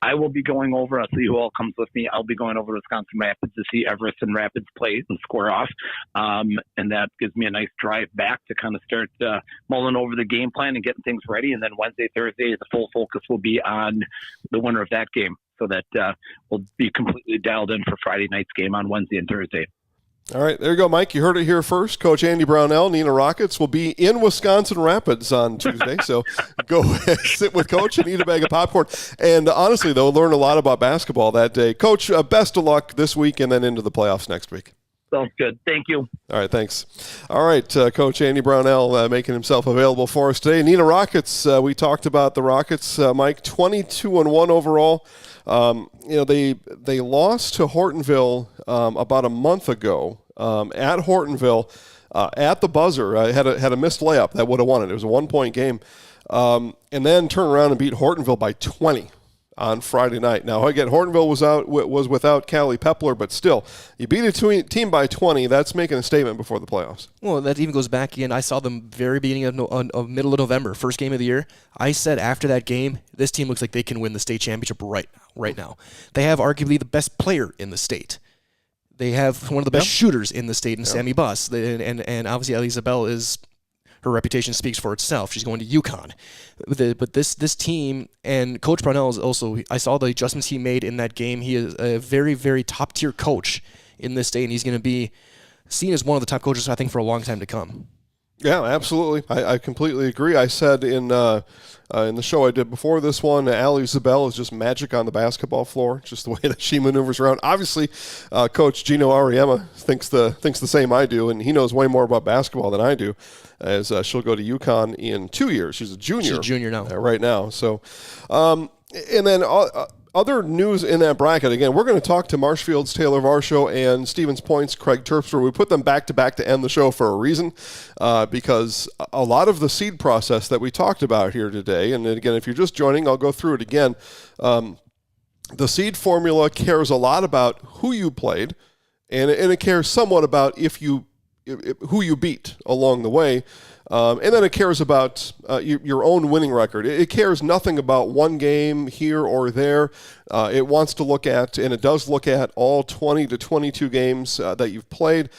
I will be going over, I'll see who all comes with me. I'll be going over to Wisconsin Rapids to see Everest and Rapids play and square off. And that gives me a nice drive back to kind of start mulling over the game plan and getting things ready. And then Wednesday, Thursday, the full focus will be on the winner of that game so that we'll be completely dialed in for Friday night's game on Wednesday and Thursday. All right, there you go, Mike. You heard it here first. Coach Andy Braunel, Neenah Rockets, will be in Wisconsin Rapids on Tuesday. So go sit with Coach and eat a bag of popcorn. And honestly, they'll learn a lot about basketball that day. Coach, best of luck this week and then into the playoffs next week. Sounds good. Thank you. All right, thanks. All right, Coach Andy Braunel making himself available for us today. Neenah Rockets, we talked about the Rockets, Mike, 22-1 overall. They lost to Hortonville about a month ago at Hortonville at the buzzer. Had a missed layup that would have won it. It was a 1-point game, and then turned around and beat Hortonville by 20 on Friday night. Now again, Hortonville was without Callie Pepler, but still, you beat a team by 20. That's making a statement before the playoffs. Well, that even goes back again. I saw them very beginning of middle of November, first game of the year. I said after that game, this team looks like they can win the state championship right now. They have arguably the best player in the state. They have one of the best shooters in the state in Sammy Buss. And obviously Elizabeth is, her reputation speaks for itself. She's going to UConn. But this team, and Coach Braunel is also, I saw the adjustments he made in that game. He is a very, very top-tier coach in this state, and he's going to be seen as one of the top coaches, I think, for a long time to come. Yeah, absolutely. I completely agree. I said in the show I did before this one, Allie Zabel is just magic on the basketball floor, just the way that she maneuvers around. Obviously, Coach Gino Ariema thinks the same I do, and he knows way more about basketball than I do, as she'll go to UConn in 2 years. She's a junior. She's a junior now. Right now. So, and then other news in that bracket, again, we're going to talk to Marshfield's Taylor Varsho and Stevens Point's Kraig Terpstra. We put them back-to-back to end the show for a reason, because a lot of the seed process that we talked about here today, and again, if you're just joining, I'll go through it again. The seed formula cares a lot about who you played, and it cares somewhat about who you beat along the way. And then it cares about your own winning record. It cares nothing about one game here or there. It wants to look at, and it does look at, all 20 to 22 games that you've played.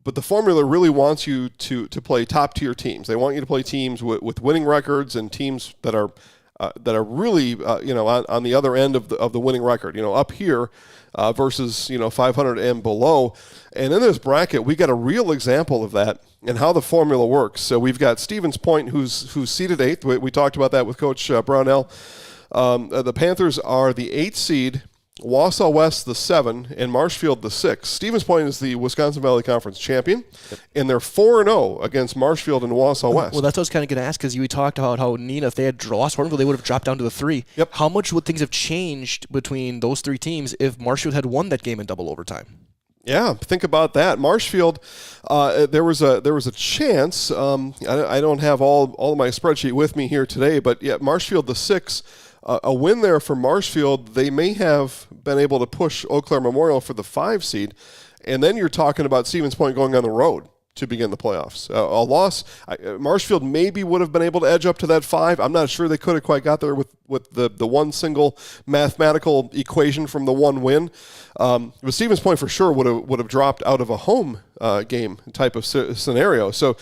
But the formula really wants you to play top-tier teams. They want you to play teams with winning records and teams that are really on the other end of the winning record. Up here versus 500 and below. And in this bracket, we got a real example of that and how the formula works. So we've got Stevens Point, who's seeded 8th. We talked about that with Coach Braunel. The Panthers are the 8th seed. Wausau West the 7, and Marshfield the 6. Stevens Point is the Wisconsin Valley Conference champion, and they're 4-0 against Marshfield and Wausau West. Well, that's what I was kind of going to ask, because you talked about how Neenah, if they had lost Hornville, they would have dropped down to the 3. Yep. How much would things have changed between those 3 teams if Marshfield had won that game in double overtime? Yeah, think about that. Marshfield, there was a chance. I don't have all of my spreadsheet with me here today, but yeah, Marshfield the 6. A win there for Marshfield, they may have been able to push Eau Claire Memorial for the 5 seed, and then you're talking about Stevens Point going on the road to begin the playoffs. A loss, Marshfield maybe would have been able to edge up to that 5. I'm not sure they could have quite got there with the one single mathematical equation from the one win. But Stevens Point for sure would have dropped out of a home game type of scenario. So.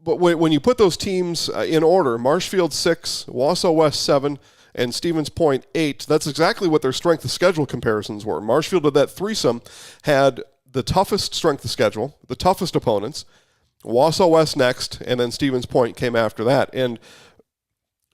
But when you put those teams in order, Marshfield 6, Wausau West 7, and Stevens Point 8, that's exactly what their strength of schedule comparisons were. Marshfield of that threesome had the toughest strength of schedule, the toughest opponents, Wausau West next, and then Stevens Point came after that. And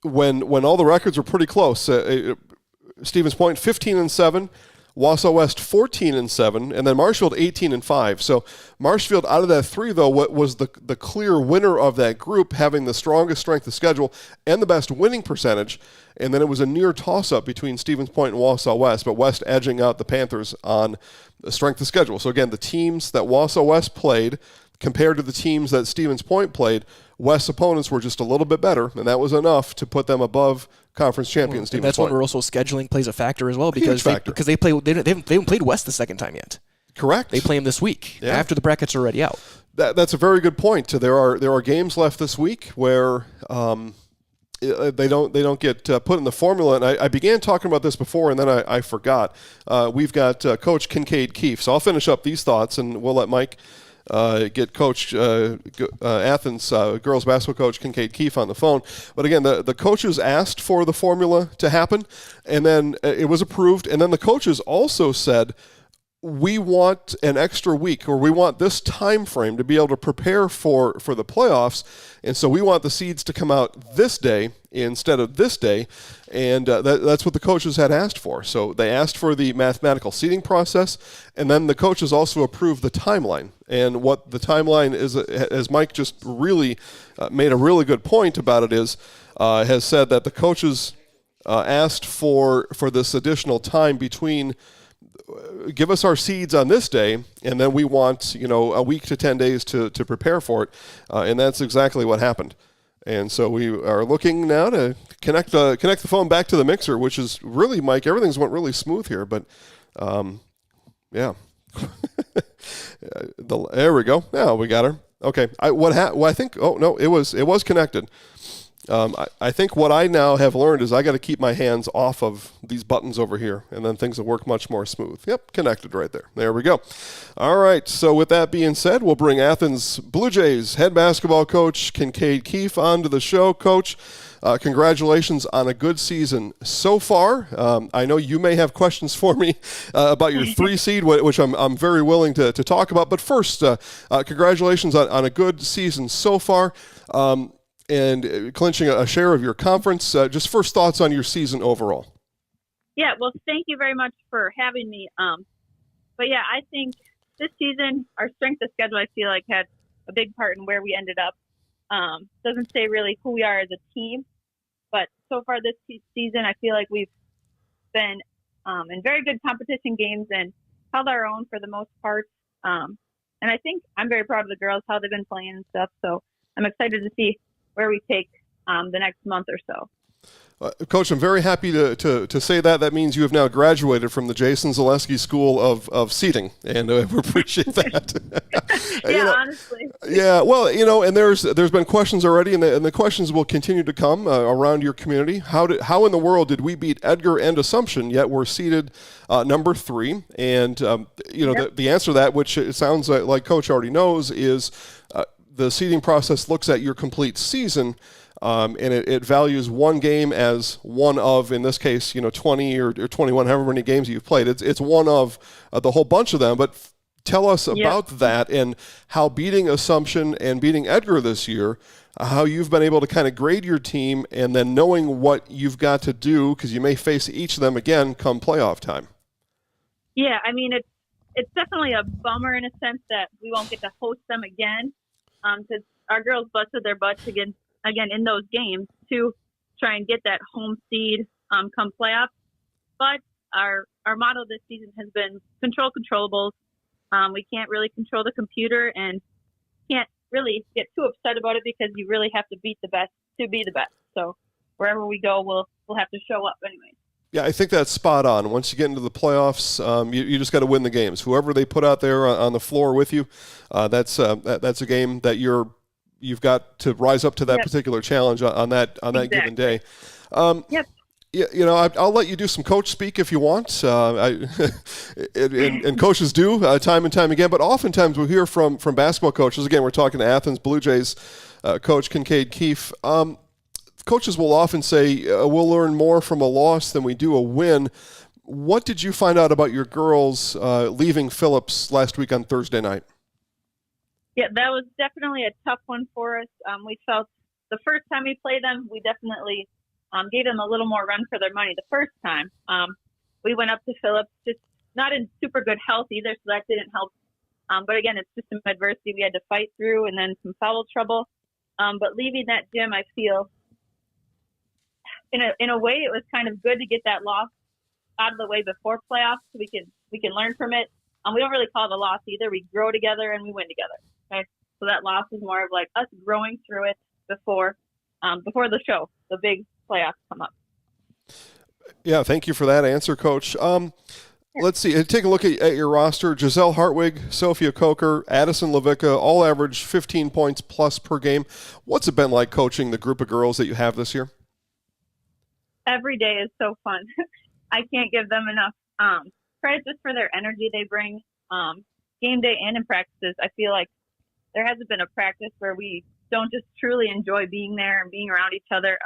when all the records were pretty close, Stevens Point 15-7, Wausau West 14-7, and then Marshfield 18-5. So Marshfield out of that 3, though, what was the clear winner of that group, having the strongest strength of schedule and the best winning percentage. And then it was a near toss-up between Stevens Point and Wausau West, but West edging out the Panthers on the strength of schedule. So again, the teams that Wausau West played compared to the teams that Stevens Point played, West's opponents were just a little bit better, and that was enough to put them above conference champion Stevens Point. That's when we're also scheduling plays a factor as well, because they haven't played West the second time yet. Correct. They play them this week after the brackets are already out. That's a very good point. There are games left this week where they don't get put in the formula. And I began talking about this before, and then I forgot. We've got Coach Kyncaide Keefe. So I'll finish up these thoughts, and we'll let Mike get Coach Athens girls basketball coach Kyncaide Keefe on the phone. But again, the coaches asked for the formula to happen, and then it was approved. And then the coaches also said, we want an extra week, or we want this time frame to be able to prepare for the playoffs, and so we want the seeds to come out this day instead of this day, and that's what the coaches had asked for. So they asked for the mathematical seeding process, and then the coaches also approved the timeline. And what the timeline is, as Mike just really made a really good point about it, has said that the coaches asked for this additional time between give us our seeds on this day, and then we want a week to 10 days to prepare for it, and that's exactly what happened. And so we are looking now to connect the phone back to the mixer, which is really, Mike, everything's went really smooth here, but yeah. There we go. Now we got her. Okay. I think. Oh no, it was connected. I think what I now have learned is I got to keep my hands off of these buttons over here, and then things will work much more smooth. Yep, connected right there. There we go. All right, so with that being said, we'll bring Athens Blue Jays head basketball coach Kyncaide Keefe onto the show. Coach, congratulations on a good season so far. I know you may have questions for me about your 3 seed, which I'm very willing to talk about. But first, congratulations on a good season so far. And clinching a share of your conference. Just first thoughts on your season overall. Yeah, well, thank you very much for having me. But yeah, I think this season, our strength of schedule, I feel like, had a big part in where we ended up. Doesn't say really who we are as a team, but so far this season, I feel like we've been in very good competition games and held our own for the most part. And I think I'm very proud of the girls, how they've been playing and stuff. So I'm excited to see where we take the next month or so. Coach, I'm very happy to say that. That means you have now graduated from the Jason Zaleski School of Seating, and we appreciate that. Honestly. Yeah, well, and there's been questions already, and the questions will continue to come around your community. How in the world did we beat Edgar and Assumption, yet we're seated number 3? And the answer to that, which it sounds like Coach already knows, is the seeding process looks at your complete season. And it values one game as one of, in this case, 20 or 21, however many games you've played. It's one of the whole bunch of them. But tell us about that and how beating Assumption and beating Edgar this year, how you've been able to kind of grade your team and then knowing what you've got to do, because you may face each of them again come playoff time. Yeah, I mean, it's definitely a bummer in a sense that we won't get to host them again, because our girls busted their butts again in those games to try and get that home seed come playoffs. But our motto this season has been control controllables. We can't really control the computer and can't really get too upset about it because you really have to beat the best to be the best. So wherever we go, we'll have to show up anyway. Yeah, I think that's spot on. Once you get into the playoffs, you just got to win the games. Whoever they put out there on the floor with you, that's a game that you've got to rise up to that particular challenge on that given day. I'll let you do some coach speak if you want. And coaches do time and time again, but oftentimes we hear from basketball coaches. Again, we're talking to Athens Blue Jays coach Kyncaide Keefe. Coaches will often say, we'll learn more from a loss than we do a win. What did you find out about your girls leaving Phillips last week on Thursday night? Yeah, that was definitely a tough one for us. We felt the first time we played them, we definitely gave them a little more run for their money the first time. We went up to Phillips, just not in super good health either, so that didn't help. But again, it's just some adversity we had to fight through and then some foul trouble. But leaving that gym, I feel, in a way, it was kind of good to get that loss out of the way before playoffs so we can learn from it. We don't really call it a loss either. We grow together and we win together. Okay, so that loss is more of like us growing through it before the show, the big playoffs come up. Yeah, thank you for that answer, Coach. Let's see. Take a look at your roster. Giselle Hartwig, Sophia Coker, Addison Levicka, all average 15 points plus per game. What's it been like coaching the group of girls that you have this year? Every day is so fun. I can't give them enough credit just for their energy they bring. Game day and in practices, I feel like there hasn't been a practice where we don't just truly enjoy being there and being around each other.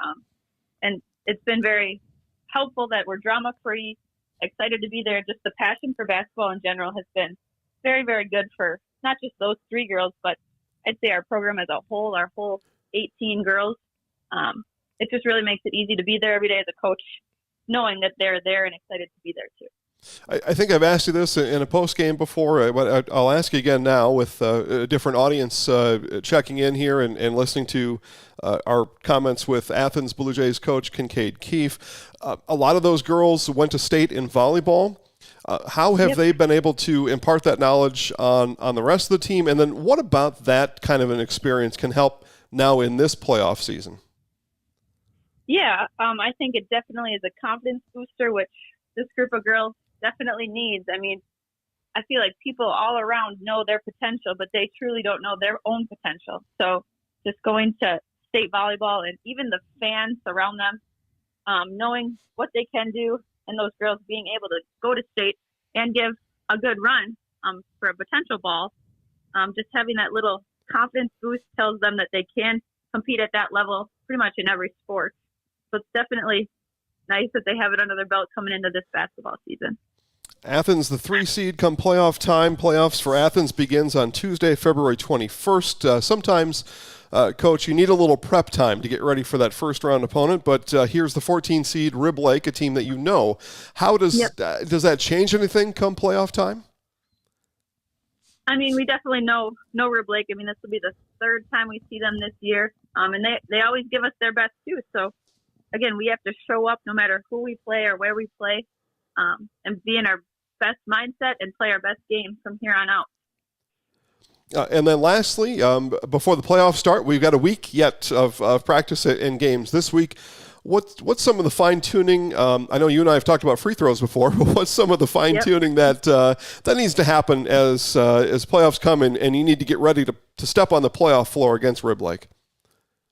And it's been very helpful that we're drama-free, excited to be there. Just the passion for basketball in general has been very, very good for not just those 3 girls, but I'd say our program as a whole, our whole 18 girls. It just really makes it easy to be there every day as a coach, knowing that they're there and excited to be there too. I think I've asked you this in a post game before, but I'll ask you again now with a different audience checking in here and listening to our comments with Athens Blue Jays coach Kyncaide Keefe. A lot of those girls went to state in volleyball. How have they been able to impart that knowledge on the rest of the team? And then what about that kind of an experience can help now in this playoff season? Yeah, I think it definitely is a confidence booster, which this group of girls definitely needs. I mean, I feel like people all around know their potential, but they truly don't know their own potential. So just going to state volleyball and even the fans around them, knowing what they can do, and those girls being able to go to state and give a good run for a potential ball, just having that little confidence boost tells them that they can compete at that level pretty much in every sport. So it's definitely nice that they have it under their belt coming into this basketball season. Athens, the 3 seed come playoff time. Playoffs for Athens begins on Tuesday, February 21st. Sometimes, Coach, you need a little prep time to get ready for that first round opponent, but here's the 14 seed Rib Lake, a team that you know. How does that change anything come playoff time? I mean, we definitely know Rib Lake. I mean, this will be the 3rd time we see them this year, and they always give us their best too. So, again, we have to show up no matter who we play or where we play, and be in our best mindset and play our best game from here on out. And then lastly, before the playoffs start, we've got a week yet of practice and games. This week, what's some of the fine tuning? I know you and I have talked about free throws before, but what's some of the fine tuning that needs to happen as playoffs come and you need to get ready to step on the playoff floor against Rib Lake?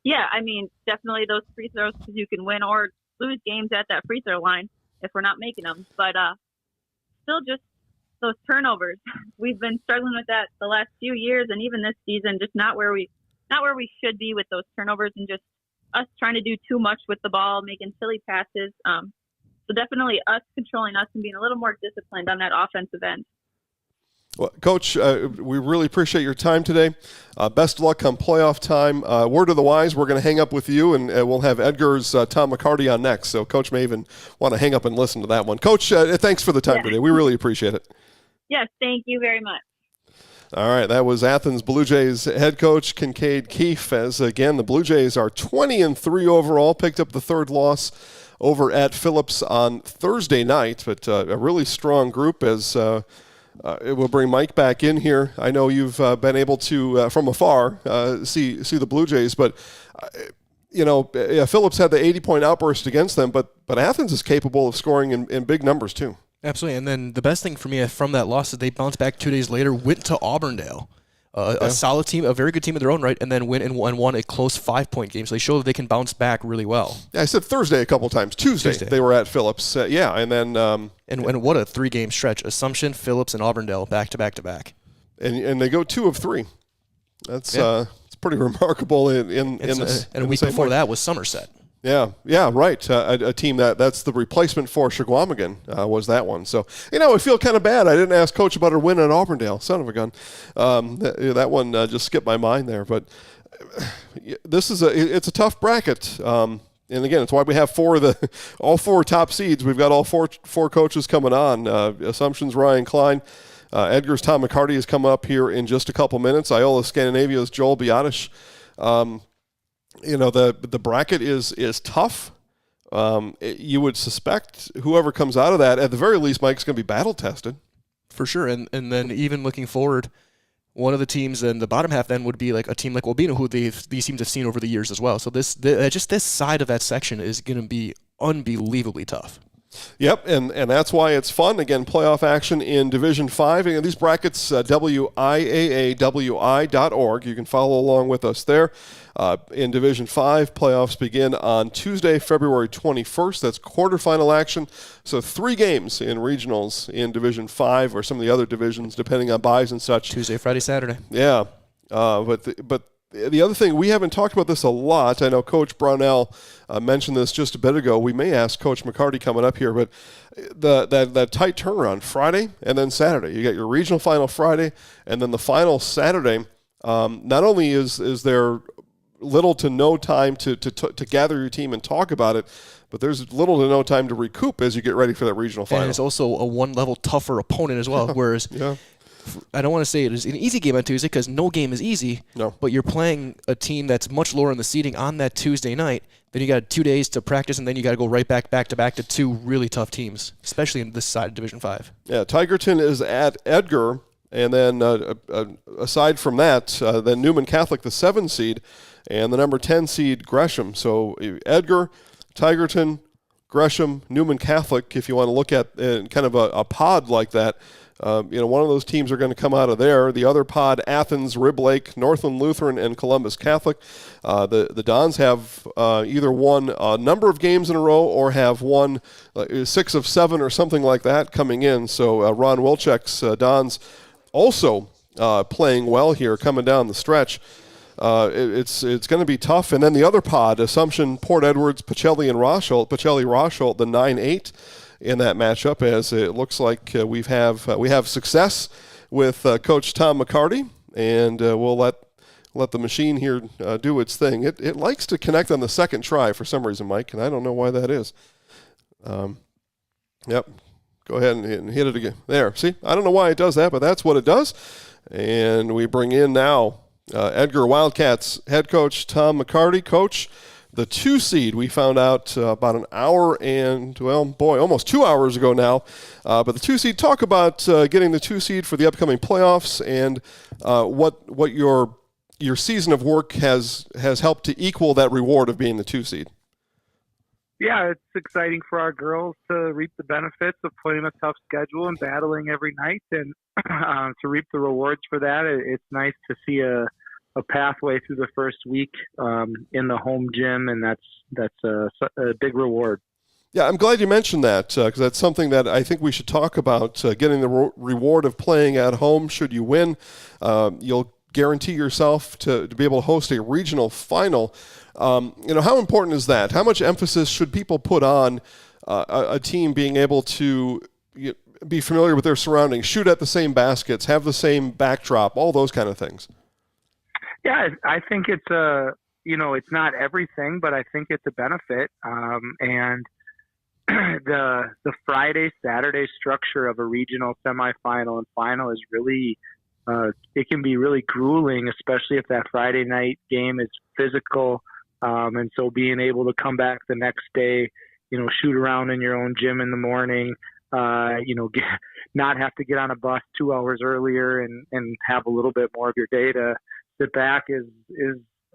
Yeah, I mean, definitely those free throws, because you can win or lose games at that free throw line if we're not making them. But still, just those turnovers. We've been struggling with that the last few years, and even this season, just not where we should be with those turnovers, and just us trying to do too much with the ball, making silly passes. So definitely us controlling us and being a little more disciplined on that offensive end. Well, Coach, we really appreciate your time today. Best of luck come playoff time. Word of the wise, we're going to hang up with you, and we'll have Edgar's Tom McCarty on next. So Coach may even want to hang up and listen to that one. Coach, thanks for the time today. We really appreciate it. Yes, thank you very much. All right, that was Athens Blue Jays head coach Kyncaide Keefe. As again, the Blue Jays are 20-3 overall, picked up the third loss over at Phillips on Thursday night, but a really strong group as it will bring Mike back in here. I know you've been able to, from afar, see the Blue Jays, but Phillips had the 80-point outburst against them, but Athens is capable of scoring in big numbers too. Absolutely, and then the best thing for me from that loss is they bounced back 2 days later, went to Auburndale, a solid team, a very good team in their own right, and then went and won a close 5-point game. So they show that they can bounce back really well. Yeah, I said Thursday a couple times. Tuesday. They were at Phillips. And then and what a 3-game stretch: Assumption, Phillips, and Auburndale back to back to back. And they go 2 of 3. That's it's pretty remarkable. And a week before that was Somerset. Yeah, right. A team that's the replacement for Shagwamigan was that one. So, I feel kind of bad. I didn't ask Coach about her win at Auburndale. Son of a gun. That one just skipped my mind there. But it's a tough bracket. And again, it's why we have all 4 top seeds. We've got all four coaches coming on. Assumption's Ryan Klein. Edgar's Tom McCarty is coming up here in just a couple minutes. Iola Scandinavia's Joel Biadasz. The bracket is tough. You would suspect whoever comes out of that, at the very least, Mike's going to be battle tested. For sure. And then even looking forward, one of the teams in the bottom half then would be like a team like Wabena, who these teams have seen over the years as well. So this side of that section is going to be unbelievably tough. Yep, and that's why it's fun. Again, playoff action in Division 5. And these brackets, WIAAWI.org. You can follow along with us there. In Division 5, playoffs begin on Tuesday, February 21st. That's quarterfinal action. So 3 games in regionals in Division 5 or some of the other divisions, depending on buys and such. Tuesday, Friday, Saturday. Yeah, but the other thing, we haven't talked about this a lot. I know Coach Braunel mentioned this just a bit ago. We may ask Coach McCarty coming up here, but that tight turnaround, Friday and then Saturday. You got your regional final Friday, and then the final Saturday. Not only is there little to no time to gather your team and talk about it, but there's little to no time to recoup as you get ready for that regional final. And it's also a one-level tougher opponent as well, whereas I don't want to say it is an easy game on Tuesday because no game is easy. No. But you're playing a team that's much lower in the seeding on that Tuesday night. Then you got 2 days to practice, and then you got to go right back to back to 2 really tough teams, especially in this side of Division 5. Yeah, Tigerton is at Edgar, and then aside from that, then Newman Catholic, the 7 seed, and the number 10 seed Gresham. So Edgar, Tigerton, Gresham, Newman Catholic. If you want to look at kind of a pod like that. One of those teams are going to come out of there. The other pod, Athens, Rib Lake, Northland Lutheran, and Columbus Catholic. The Dons have either won a number of games in a row or have won 6 of 7 or something like that coming in. So Ron Wilczek's Dons also playing well here coming down the stretch. It's going to be tough. And then the other pod, Assumption, Port Edwards, Pacelli, and Rosholt. Pacelli-Rosholt, the 9-8. In that matchup, as it looks like we have success with Coach Tom McCarty, and we'll let the machine here do its thing. It likes to connect on the second try for some reason, Mike, and I don't know why that is. Yep, go ahead and hit it again. There, see, I don't know why it does that, but that's what it does. And we bring in now Edgar Wildcats head coach Tom McCarty. Coach, the 2 seed, we found out about an hour and, almost 2 hours ago now. But the 2 seed, talk about getting the 2 seed for the upcoming playoffs and what your season of work has helped to equal that reward of being the 2 seed. Yeah, it's exciting for our girls to reap the benefits of playing a tough schedule and battling every night, and to reap the rewards for that. It's nice to see a pathway through the first week in the home gym, and that's a big reward. Yeah, I'm glad you mentioned that because that's something that I think we should talk about, getting the reward of playing at home. Should you win, you'll guarantee yourself to be able to host a regional final. How important is that? How much emphasis should people put on a team being able to be familiar with their surroundings, shoot at the same baskets, have the same backdrop, all those kind of things? Yeah, I think it's it's not everything, but I think it's a benefit. And the Friday, Saturday structure of a regional semifinal and final is really, it can be really grueling, especially if that Friday night game is physical. And so being able to come back the next day, shoot around in your own gym in the morning, not have to get on a bus 2 hours earlier and have a little bit more of your day to sit back is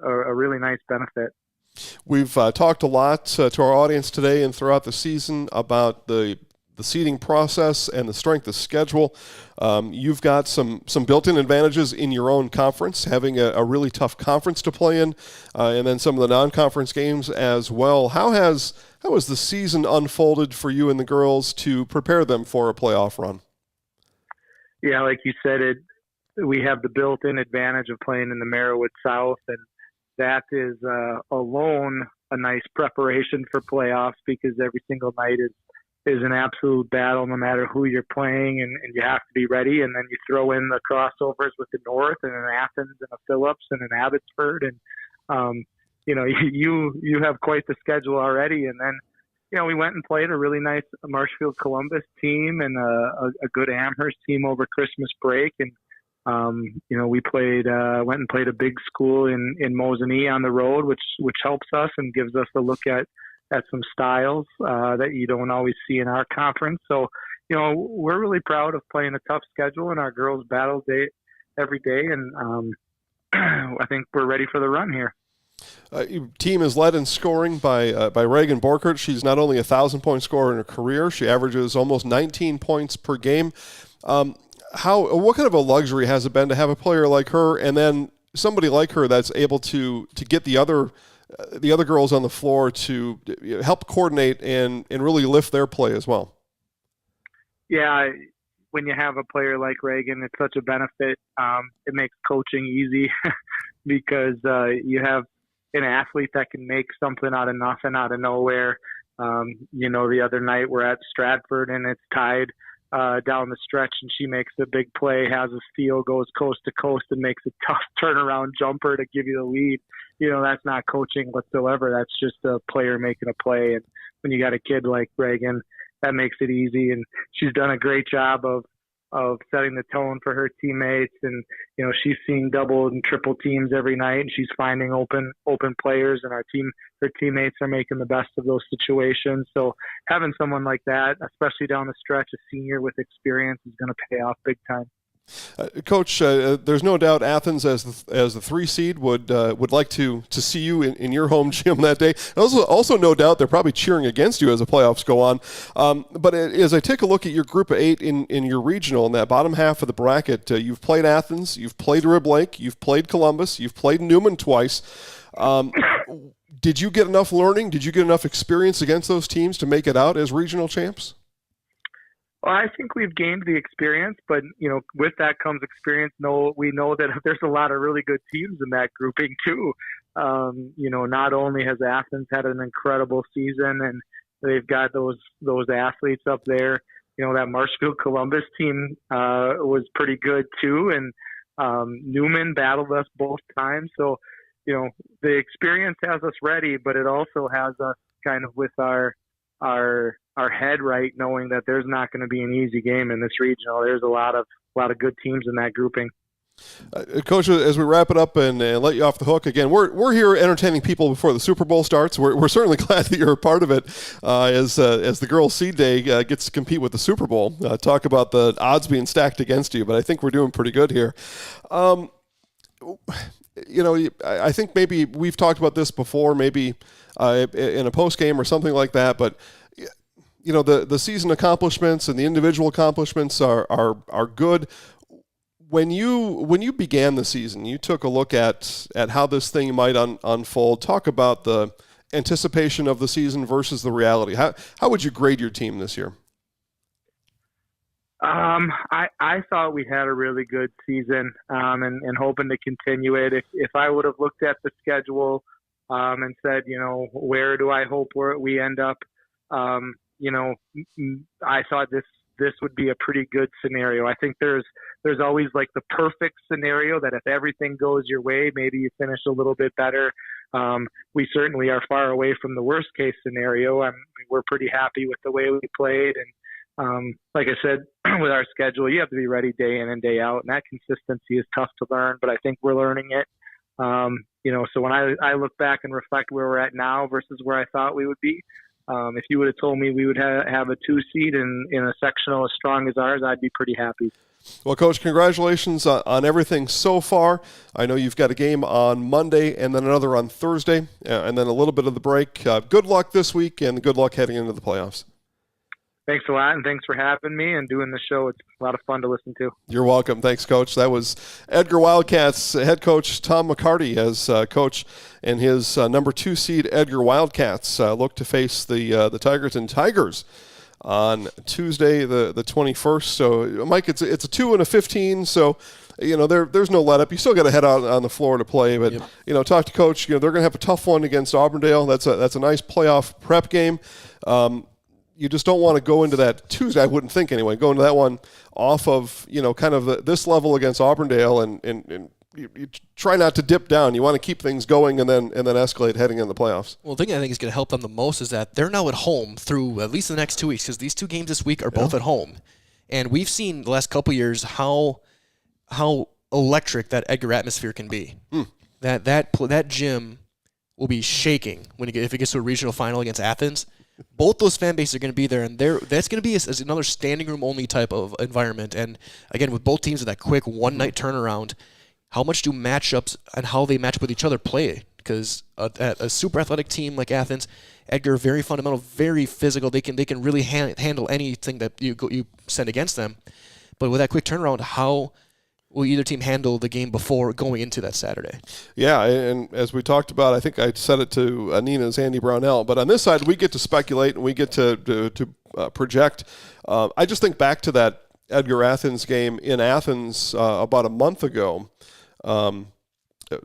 a really nice benefit. We've talked a lot to our audience today and throughout the season about the seeding process and the strength of schedule. You've got some built-in advantages in your own conference, having a really tough conference to play in, and then some of the non-conference games as well. How has the season unfolded for you and the girls to prepare them for a playoff run? Yeah, like you said, we have the built-in advantage of playing in the Merriwood South, and that is alone a nice preparation for playoffs because every single night is an absolute battle no matter who you're playing, and you have to be ready. And then you throw in the crossovers with the North and an Athens and a Phillips and an Abbotsford, and you have quite the schedule already. And then we went and played a really nice Marshfield Columbus team and a good Amherst team over Christmas break, and we went and played a big school in Mosinee on the road, which helps us and gives us a look at some styles that you don't always see in our conference. So, we're really proud of playing a tough schedule, and our girls battle every day, and I think we're ready for the run here. Your team is led in scoring by Reagan Borkert. She's not only a 1,000-point scorer in her career, she averages almost 19 points per game. What kind of a luxury has it been to have a player like her, and then somebody like her that's able to get the other girls on the floor to help coordinate and really lift their play as well? Yeah, when you have a player like Reagan, it's such a benefit. It makes coaching easy because you have an athlete that can make something out of nothing, out of nowhere. The other night we're at Stratford and it's tied down the stretch, and she makes a big play, has a steal, goes coast to coast, and makes a tough turnaround jumper to give you the lead. That's not coaching whatsoever. That's just a player making a play. And when you got a kid like Reagan, that makes it easy. And she's done a great job of setting the tone for her teammates. And, she's seeing double and triple teams every night, and she's finding open players, and her teammates are making the best of those situations. So having someone like that, especially down the stretch, a senior with experience, is going to pay off big time. Coach, there's no doubt Athens as the 3 seed would like to see you in your home gym that day. Also no doubt they're probably cheering against you as the playoffs go on. But as I take a look at your group of 8 in your regional, in that bottom half of the bracket, you've played Athens, you've played Rib Lake, you've played Columbus, you've played Newman twice. Did you get enough learning? Did you get enough experience against those teams to make it out as regional champs? Well, I think we've gained the experience, but, with that comes experience. We know that there's a lot of really good teams in that grouping too. Not only has Athens had an incredible season and they've got those athletes up there, that Marshfield Columbus team was pretty good too. And Newman battled us both times. So, the experience has us ready, but it also has us kind of with our head right, knowing that there's not going to be an easy game in this regional. There's a lot of good teams in that grouping. Coach, as we wrap it up and let you off the hook again, we're here entertaining people before the Super Bowl starts. We're certainly glad that you're a part of it as the girls' seed day gets to compete with the Super Bowl. Talk about the odds being stacked against you, but I think we're doing pretty good here. I think maybe we've talked about this before, maybe in a post game or something like that, but the season accomplishments and the individual accomplishments are good. When you began the season, you took a look at how this thing might unfold. Talk about the anticipation of the season versus the reality. How would you grade your team this year? I thought we had a really good season, and hoping to continue it. If I would have looked at the schedule, and said, where do I hope we end up? I thought this would be a pretty good scenario. I think there's always like the perfect scenario that if everything goes your way, maybe you finish a little bit better. We certainly are far away from the worst case scenario. We're pretty happy with the way we played. And like I said, with our schedule, you have to be ready day in and day out. And that consistency is tough to learn, but I think we're learning it. So when I look back and reflect where we're at now versus where I thought we would be, if you would have told me we would have a 2 seed in a sectional as strong as ours, I'd be pretty happy. Well, Coach, congratulations on everything so far. I know you've got a game on Monday and then another on Thursday, and then a little bit of the break. Good luck this week, and good luck heading into the playoffs. Thanks a lot, and thanks for having me and doing the show. It's a lot of fun to listen to. You're welcome. Thanks, Coach. That was Edgar Wildcats head coach Tom McCarty as coach, and his number 2 seed Edgar Wildcats look to face the Tigers on Tuesday, the 21st. So, Mike, it's a 2 and a 15. So, there's no let up. You still got to head out on the floor to play, but talk to Coach. They're going to have a tough one against Auburndale. That's a nice playoff prep game. You just don't want to go into that Tuesday, I wouldn't think anyway, go into that one off of, kind of this level against Auburndale, and you try not to dip down. You want to keep things going and then escalate heading in the playoffs. Well, the thing I think is going to help them the most is that they're now at home through at least the next 2 weeks, because these 2 games this week are both at home. And we've seen the last couple of years how electric that Edgar atmosphere can be. That gym will be shaking if it gets to a regional final against Athens. Both those fan bases are going to be there, and that's going to be as another standing room only type of environment. And again, with both teams with that quick one-night turnaround, how much do matchups and how they match up with each other play? Because a super athletic team like Athens, Edgar, very fundamental, very physical. They can really handle anything that you send against them. But with that quick turnaround, how will either team handle the game before going into that Saturday? Yeah, and as we talked about, I think I said it to Nina's Andy Braunel, but on this side, we get to speculate and we get to project. I just think back to that Edgar Athens game in Athens about a month ago.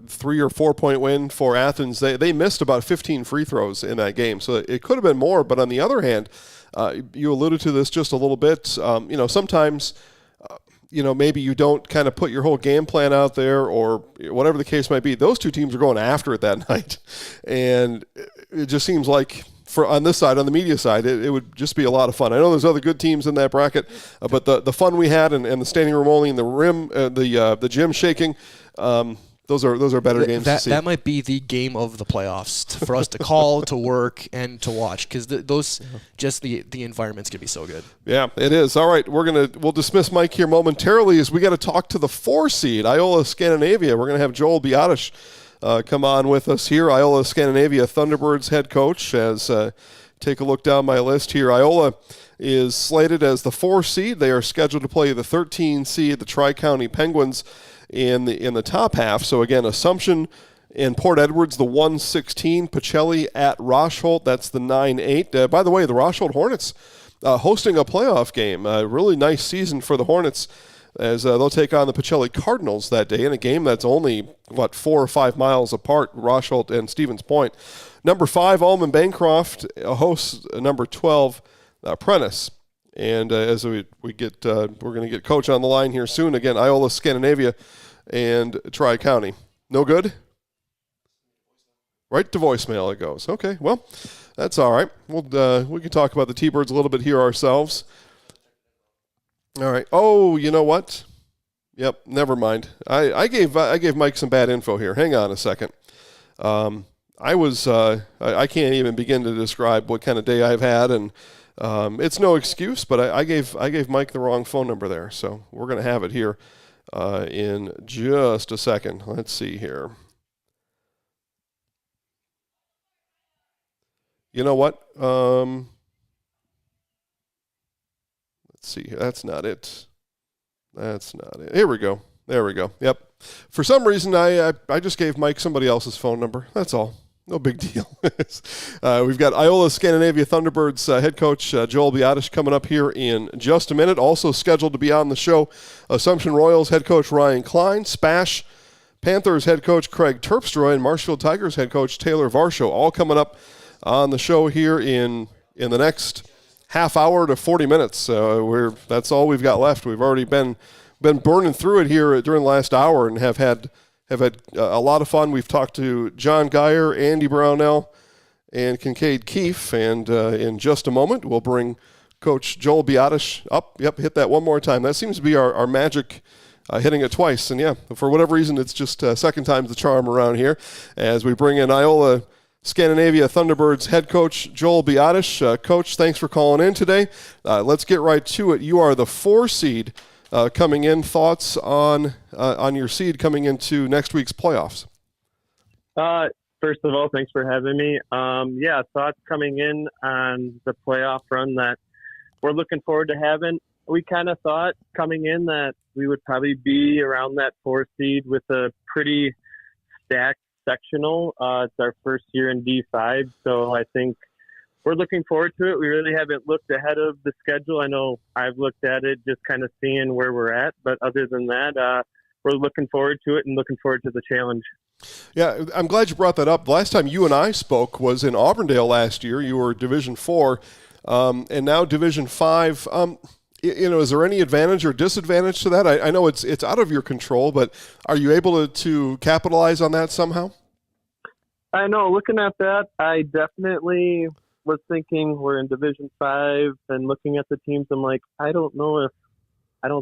3 or 4 point win for Athens. They missed about 15 free throws in that game, so it could have been more. But on the other hand, you alluded to this just a little bit. Sometimes maybe you don't kind of put your whole game plan out there, or whatever the case might be. Those 2 teams are going after it that night, and it just seems like on this side, on the media side, it would just be a lot of fun. I know there's other good teams in that bracket, but the fun we had and the standing room only and the rim, the gym shaking. Those are better games to see. That might be the game of the playoffs for us to call, to work, and to watch, because the environment's gonna be so good. Yeah, it is. All right, we'll dismiss Mike here momentarily as we got to talk to the 4 seed Iola Scandinavia. We're gonna have Joel Biadasz come on with us here, Iola Scandinavia Thunderbirds head coach. As take a look down my list here, Iola is slated as the 4 seed. They are scheduled to play the 13 seed, the Tri-County Penguins, in the top half. So again, Assumption and Port Edwards, the 1-16, Pacelli at Rosholt, that's the 9-8. By the way, the Rosholt Hornets hosting a playoff game. A really nice season for the Hornets, as they'll take on the Pacelli Cardinals that day in a game that's only 4 or 5 miles apart, Rosholt and Stevens Point. Number 5, Allman Bancroft hosts number 12, Prentice. And as we get, we're going to get Coach on the line here soon. Again, Iola Scandinavia and Tri-County. No good? Right to voicemail it goes. Okay, well, that's all right. We can talk about the T-Birds a little bit here ourselves. All right. Oh, you know what? Yep, never mind. I gave Mike some bad info here. Hang on a second. I can't even begin to describe what kind of day I've had, and it's no excuse, but I gave Mike the wrong phone number there, so we're going to have it here. in just a second. Let's see here. You know what? Let's see. That's not it. That's not it. Here we go. There we go. Yep. For some reason, I just gave Mike somebody else's phone number. That's all. No big deal. We've got Iola Scandinavia Thunderbirds head coach Joel Biadasz coming up here in just a minute. Also scheduled to be on the show, Assumption Royals head coach Ryan Klein, Spash Panthers head coach Kraig Terpstra, and Marshfield Tigers head coach Taylor Varsho, all coming up on the show here in the next half hour to 40 minutes. That's all we've got left. We've already been burning through it here during the last hour and have had a lot of fun. We've talked to John Gaier, Andy Braunel, and Kyncaide Keefe, and in just a moment we'll bring Coach Joel Biadasz up. Yep, hit that one more time. That seems to be our magic, hitting it twice. And yeah, for whatever reason, it's just second time's the charm around here as we bring in Iola Scandinavia Thunderbirds head coach Joel Biadasz. Coach, thanks for calling in today. Let's get right to it. You are the 4 seed coming in. Thoughts on your seed coming into next week's playoffs? First of all, thanks for having me. Thoughts coming in on the playoff run that we're looking forward to having. We kind of thought coming in that we would probably be around that 4 seed with a pretty stacked sectional. It's our first year in D5, so I think we're looking forward to it. We really haven't looked ahead of the schedule. I know I've looked at it, just kind of seeing where we're at. But other than that, we're looking forward to it and looking forward to the challenge. Yeah, I'm glad you brought that up. The last time you and I spoke was in Auburndale last year. You were Division 4, and now Division 5. Is there any advantage or disadvantage to that? I know it's out of your control, but are you able to capitalize on that somehow? I know. Looking at that, I definitely was thinking we're in Division 5 and looking at the teams, I'm like, I don't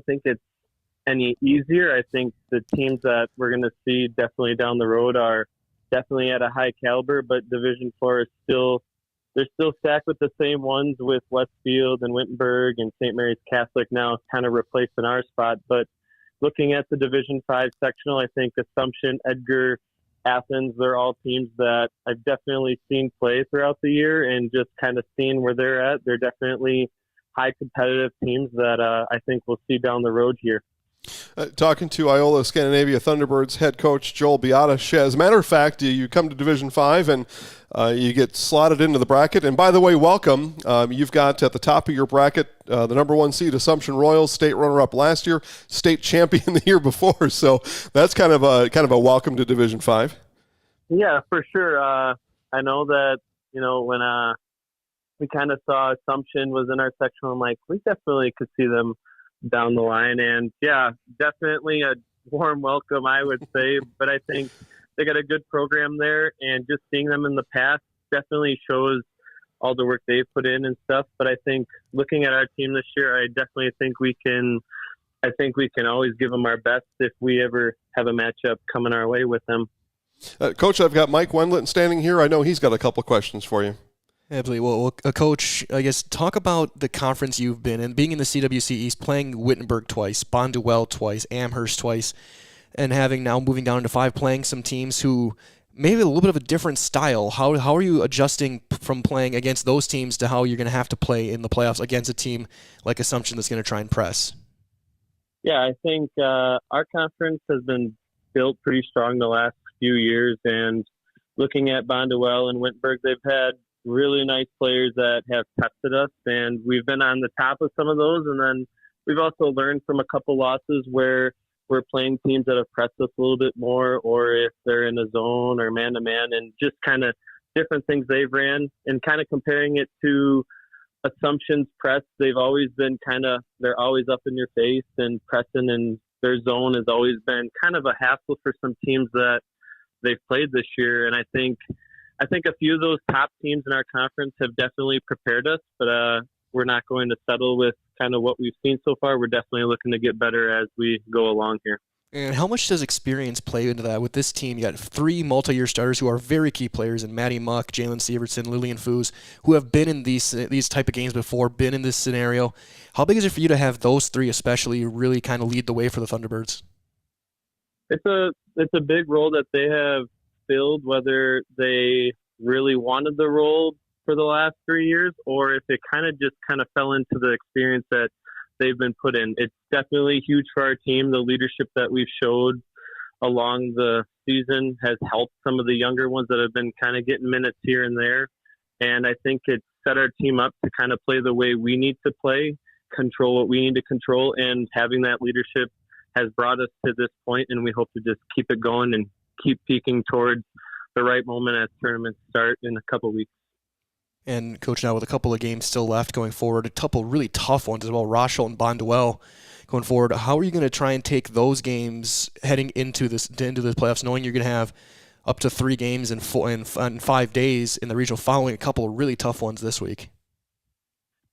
think it's any easier. I think the teams that we're going to see definitely down the road are definitely at a high caliber, but Division 4 is they're still stacked with the same ones with Westfield and Wittenberg and St. Mary's Catholic now kind of replacing our spot. But looking at the Division 5 sectional, I think Assumption, Edgar, Athens, they're all teams that I've definitely seen play throughout the year and just kind of seeing where they're at. They're definitely high competitive teams that I think we'll see down the road here. Talking to Iola Scandinavia Thunderbirds head coach Joel Biadasz. As a matter of fact, you come to Division 5 and you get slotted into the bracket. And by the way, welcome. You've got at the top of your bracket the number 1 seed Assumption Royals, state runner-up last year, state champion the year before. So that's kind of a welcome to Division 5. Yeah, for sure. I know that when we kind of saw Assumption was in our section, I'm like, we definitely could see them down the line. And yeah, definitely a warm welcome, I would say. But I think they got a good program there, and just seeing them in the past definitely shows all the work they've put in and stuff. But I think looking at our team this year, I definitely think we can always give them our best if we ever have a matchup coming our way with them. Coach, I've got Mike Wendlandt standing here. I know he's got a couple of questions for you. Absolutely. Well, Coach, I guess talk about the conference you've been in, being in the CWC East, playing Wittenberg twice, Braunel twice, Amherst twice, and having now moving down into 5, playing some teams who maybe a little bit of a different style. How are you adjusting from playing against those teams to how you're going to have to play in the playoffs against a team like Assumption that's going to try and press? Yeah, I think our conference has been built pretty strong the last few years, and looking at Braunel and Wittenberg, they've had really nice players that have tested us, and we've been on the top of some of those. And then we've also learned from a couple losses where we're playing teams that have pressed us a little bit more, or if they're in a zone or man-to-man, and just kind of different things they've ran, and kind of comparing it to Assumption's press. They've always been they're always up in your face and pressing, and their zone has always been kind of a hassle for some teams that they've played this year. And I think a few of those top teams in our conference have definitely prepared us, but we're not going to settle with kind of what we've seen so far. We're definitely looking to get better as we go along here. And how much does experience play into that? With this team, you got 3 multi-year starters who are very key players in Maddie Muck, Jalen Severson, Lillian Foos, who have been in these type of games before, been in this scenario. How big is it for you to have those 3 especially really kind of lead the way for the Thunderbirds? it's a big role that they have filled, whether they really wanted the role for the last 3 years or if it kind of fell into the experience that they've been put in. It's definitely huge for our team. The leadership that we've showed along the season has helped some of the younger ones that have been kind of getting minutes here and there. And I think it's set our team up to kind of play the way we need to play, control what we need to control, and having that leadership has brought us to this point, and we hope to just keep it going and keep peaking towards the right moment as tournaments start in a couple weeks. And Coach, now with a couple of games still left going forward, a couple really tough ones as well, Varsho and Braunel going forward. How are you going to try and take those games heading into the playoffs, knowing you're going to have up to 3 games in 5 days in the regional following a couple of really tough ones this week?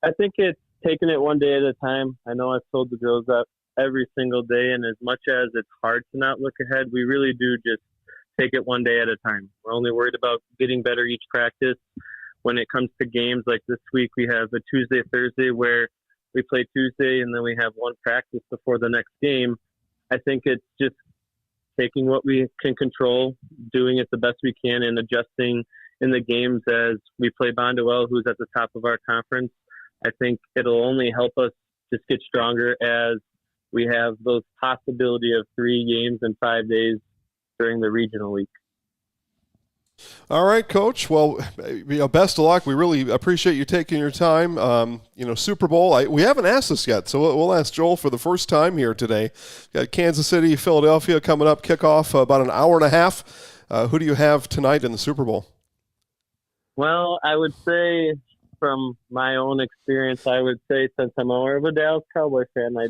I think it's taking it one day at a time. I know I've told the girls that every single day, and as much as it's hard to not look ahead, we really do just take it one day at a time. We're only worried about getting better each practice. When it comes to games like this week, we have a Tuesday, Thursday where we play Tuesday and then we have one practice before the next game. I think it's just taking what we can control, doing it the best we can, and adjusting in the games as we play Braunel, who's at the top of our conference. I think it'll only help us just get stronger as we have those possibility of 3 games in 5 days during the regional week. All right, Coach. Well, best of luck. We really appreciate you taking your time. Super Bowl, we haven't asked this yet, so we'll ask Joel for the first time here today. Got Kansas City, Philadelphia coming up, kickoff about an hour and a half. Who do you have tonight in the Super Bowl? Well, I would say from my own experience, since I'm more of a Dallas Cowboy fan, I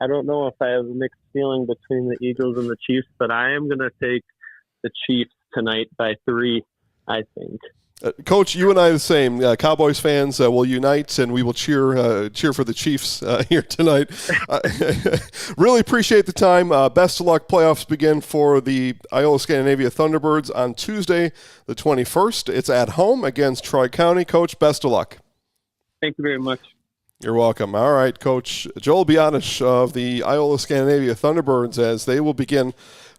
don't know if I have a mixed feeling between the Eagles and the Chiefs, but I am going to take the Chiefs tonight by 3, I think. Coach, you and I are the same. Cowboys fans will unite, and we will cheer for the Chiefs here tonight. Really appreciate the time. Best of luck. Playoffs begin for the Iola Scandinavia Thunderbirds on Tuesday, the 21st. It's at home against Troy County. Coach, best of luck. Thank you very much. You're welcome. All right, Coach Joel Biadasz of the Iola Scandinavia Thunderbirds as they will begin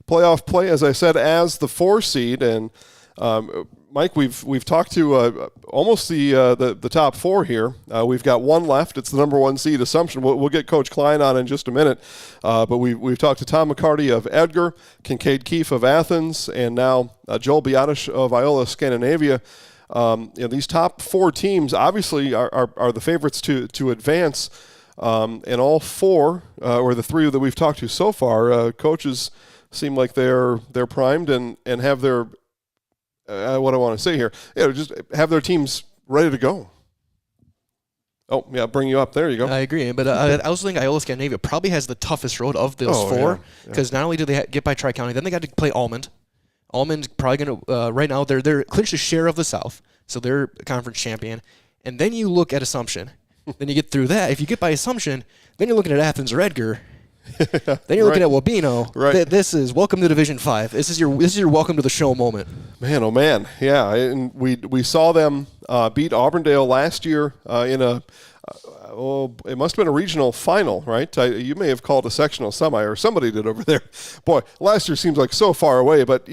playoff play, as I said, as the 4 seed. And Mike, we've talked to almost the top 4 here. We've got one left. It's the number 1 seed, Assumption. We'll get Coach Klein on in just a minute. But we've talked to Tom McCarty of Edgar, Kyncaide Keefe of Athens, and now Joel Biadasz of Iola Scandinavia. These top 4 teams obviously are the favorites to advance. And all 4, or the 3 that we've talked to so far, coaches seem like they're primed and have their what I want to say here, just have their teams ready to go. Oh, yeah, bring you up. There you go. I agree. But I also think Iola Scandinavia probably has the toughest road of those 4 because not only do they get by Tri-County, then they got to play Almond. Almond's probably going to, right now, they're clinched a share of the South, so they're conference champion. And then you look at Assumption. Then you get through that. If you get by Assumption, then you're looking at Athens or Edgar. Then you're looking at Wabino. Right. This is welcome to Division 5. This is your welcome to the show moment. Man, oh man, yeah. And we saw them beat Auburndale last year in it must have been a regional final, right? You may have called a sectional semi, or somebody did over there. Boy, last year seems like so far away, but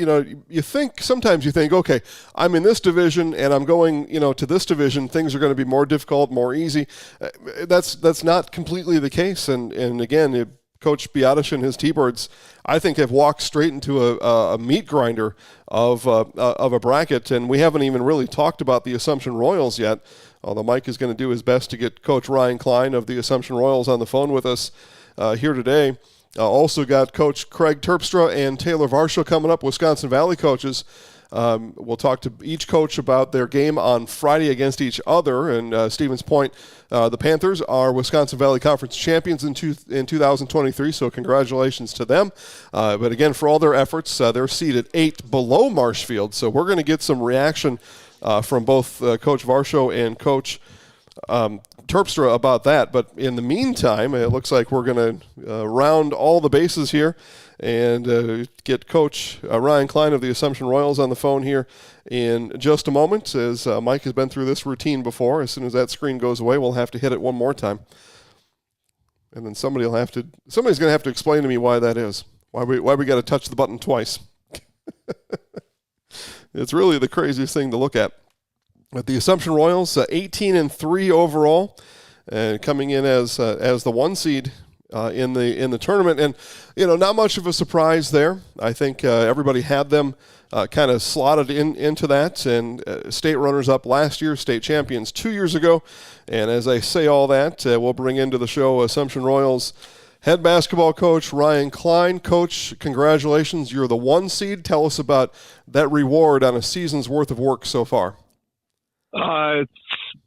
sometimes you think, okay, I'm in this division and I'm going, to this division. Things are going to be more difficult, more easy. That's not completely the case. And again, Coach Biadasz and his T-Birds, I think, have walked straight into a meat grinder of a bracket, and we haven't even really talked about the Assumption Royals yet, although Mike is going to do his best to get Coach Ryan Klein of the Assumption Royals on the phone with us here today. Also got Coach Kraig Terpstra and Taylor Varsho coming up, Wisconsin Valley coaches. We'll talk to each coach about their game on Friday against each other. And Stevens Point, the Panthers are Wisconsin Valley Conference champions in 2023, so congratulations to them. But again, for all their efforts, they're seated 8 below Marshfield. So we're going to get some reaction from both Coach Varsho and Coach Terpstra about that. But in the meantime, it looks like we're going to round all the bases here and get Coach Ryan Klein of the Assumption Royals on the phone here in just a moment, as Mike has been through this routine before. As soon as that screen goes away, we'll have to hit it one more time. And then somebody's going to have to explain to me why that is. Why we got to touch the button twice? It's really the craziest thing to look at. But the Assumption Royals, 18-3 overall, and coming in as the 1 seed in the tournament, and not much of a surprise there. I think everybody had them kind of slotted into that, and state runners up last year, state champions 2 years ago. And as I say all that, we'll bring into the show Assumption Royals head basketball coach Ryan Klein. Coach, congratulations! You're the 1 seed. Tell us about that reward on a season's worth of work so far. It's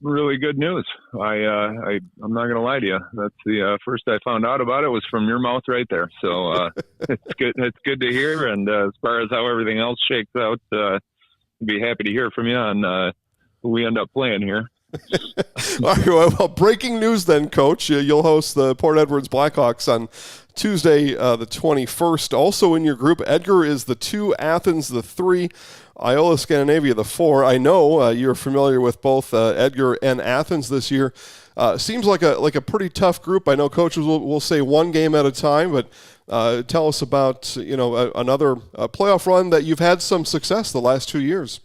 really good news. I'm not going to lie to you. That's the first I found out about it was from your mouth right there. So it's good. It's good to hear. And as far as how everything else shakes out, I'd be happy to hear from you on who we end up playing here. All right, well, breaking news then, Coach. You'll host the Port Edwards Blackhawks on Tuesday, the 21st. Also in your group, Edgar is the 2, Athens the 3, Iola Scandinavia the 4. I know you're familiar with both Edgar and Athens this year. Seems like a pretty tough group. I know coaches will say 1 game at a time, but tell us about another playoff run that you've had some success the last 2 years.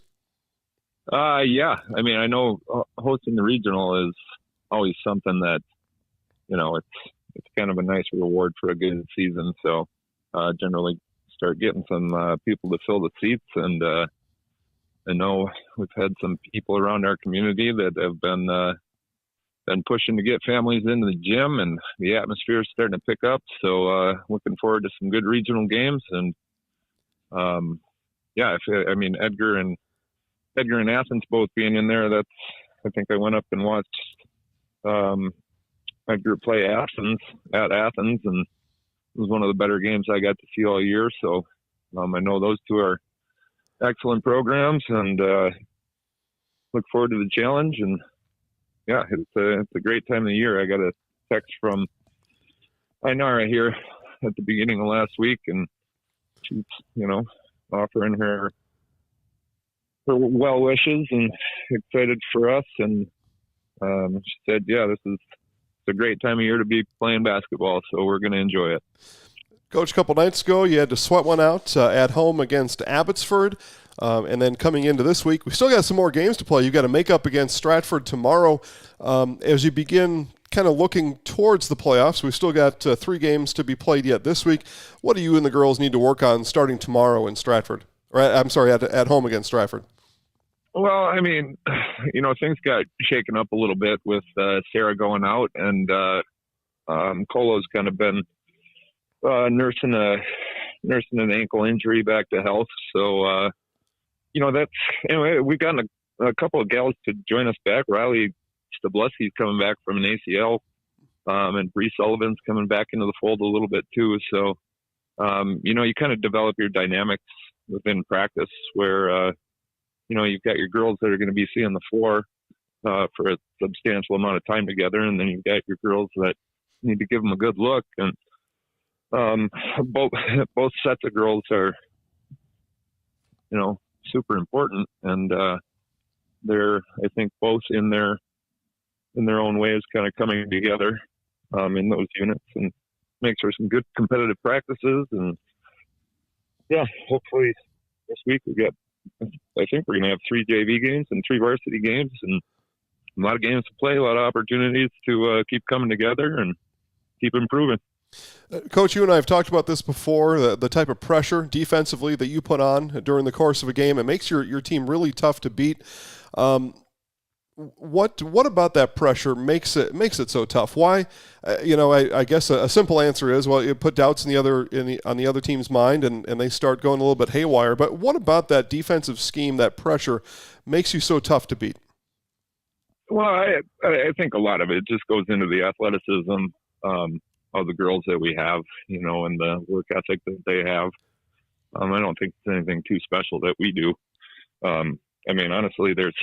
Yeah. I mean, I know hosting the regional is always something that, it's kind of a nice reward for a good season. So generally start getting some people to fill the seats. And I know we've had some people around our community that have been pushing to get families into the gym, and the atmosphere is starting to pick up. So looking forward to some good regional games. And Edgar and Athens both being in there, I think I went up and watched Edgar play Athens, and it was one of the better games I got to see all year. So I know those two are excellent programs, and look forward to the challenge. And yeah, it's a great time of the year. I got a text from Inara here at the beginning of last week, and she's offering her well wishes and excited for us. And she said, yeah, it's a great time of year to be playing basketball, so we're going to enjoy it. Coach, a couple nights ago, you had to sweat one out at home against Abbotsford. And then coming into this week, we still got some more games to play. You've got to make up against Stratford tomorrow. As you begin kind of looking towards the playoffs, we've still got 3 games to be played yet this week. What do you and the girls need to work on starting tomorrow in Stratford? Or at home against Stratford? Well, I mean, things got shaken up a little bit with Sarah going out, and Colo's kind of been nursing an ankle injury back to health. So, we've gotten a couple of gals to join us back. Riley Stableski's coming back from an ACL, and Bree Sullivan's coming back into the fold a little bit too. So, you kind of develop your dynamics within practice where, you've got your girls that are going to be seeing the floor for a substantial amount of time together, and then you've got your girls that need to give them a good look. And both sets of girls are, super important, and they're, I think, both in their own ways kind of coming together in those units, and makes for some good competitive practices. And yeah, hopefully this week I think we're going to have 3 JV games and 3 varsity games, and a lot of games to play, a lot of opportunities to keep coming together and keep improving. Coach, you and I have talked about this before, the type of pressure defensively that you put on during the course of a game. It makes your team really tough to beat. What about that pressure makes it so tough? Why? I guess a simple answer is, well, you put doubts on the other team's mind, and they start going a little bit haywire. But what about that defensive scheme, that pressure, makes you so tough to beat? Well, I think a lot of it just goes into the athleticism of the girls that we have, and the work ethic that they have. I don't think it's anything too special that we do. I mean, honestly, there's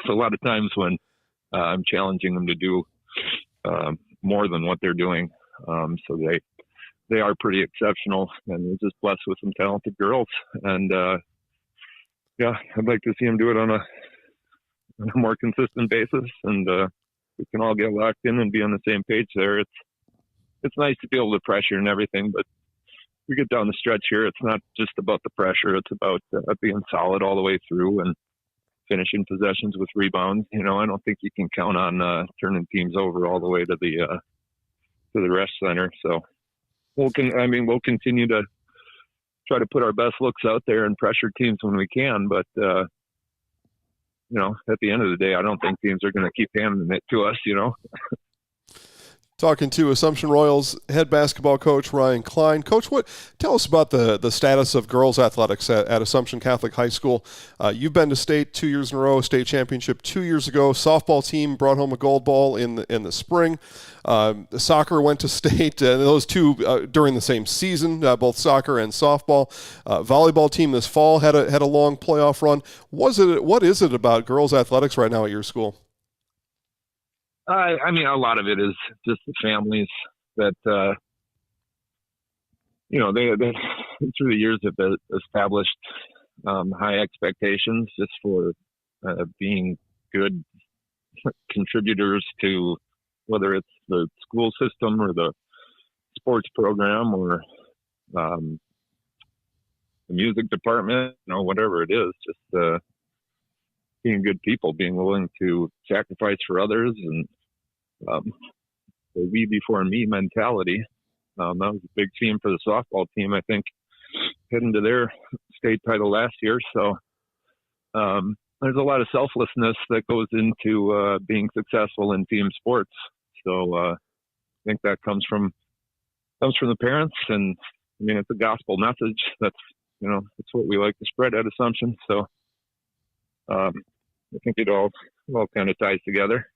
a lot of times when I'm challenging them to do more than what they're doing. So they are pretty exceptional, and we're just blessed with some talented girls. And I'd like to see them do it on a more consistent basis, and we can all get locked in and be on the same page there. It's nice to be able to pressure and everything, but we get down the stretch here, it's not just about the pressure. It's about being solid all the way through and finishing possessions with rebounds. I don't think you can count on turning teams over all the way to the rest center. So we'll continue to try to put our best looks out there and pressure teams when we can. But at the end of the day, I don't think teams are going to keep handing it to us. Talking to Assumption Royals head basketball coach Ryan Klein. Coach, tell us about the status of girls athletics at Assumption Catholic High School. You've been to state 2 years in a row, state championship 2 years ago. Softball team brought home a gold ball in the spring. The soccer went to state, and those two during the same season, both soccer and softball. Volleyball team this fall had a long playoff run. What is it about girls athletics right now at your school? A lot of it is just the families that, they through the years have established high expectations just for being good contributors to whether it's the school system or the sports program or the music department, whatever it is, just being good people, being willing to sacrifice for others, and the we before me mentality. That was a big theme for the softball team, I think, heading to their state title last year. So there's a lot of selflessness that goes into being successful in team sports. So I think that comes from the parents, and it's a gospel message. That's it's what we like to spread at Assumption. So I think it all kind of ties together.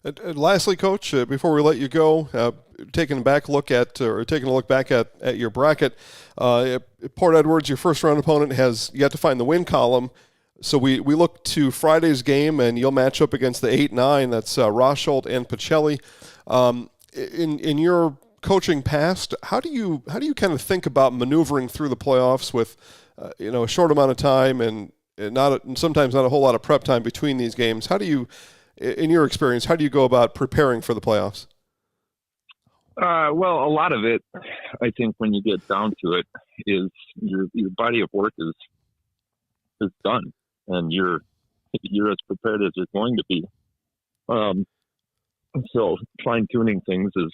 And lastly, Coach, before we let you go, taking a look back at your bracket, Port Edwards, your first round opponent, has yet to find the win column. So we look to Friday's game, and you'll match up against the 8-9. That's Rosholt and Pacelli. In your coaching past, how do you kind of think about maneuvering through the playoffs with a short amount of time and sometimes not a whole lot of prep time between these games? How do you, in your experience, how do you go about preparing for the playoffs? Well, a lot of it, I think, when you get down to it, is your body of work is done, and you're as prepared as you're going to be. So fine tuning things is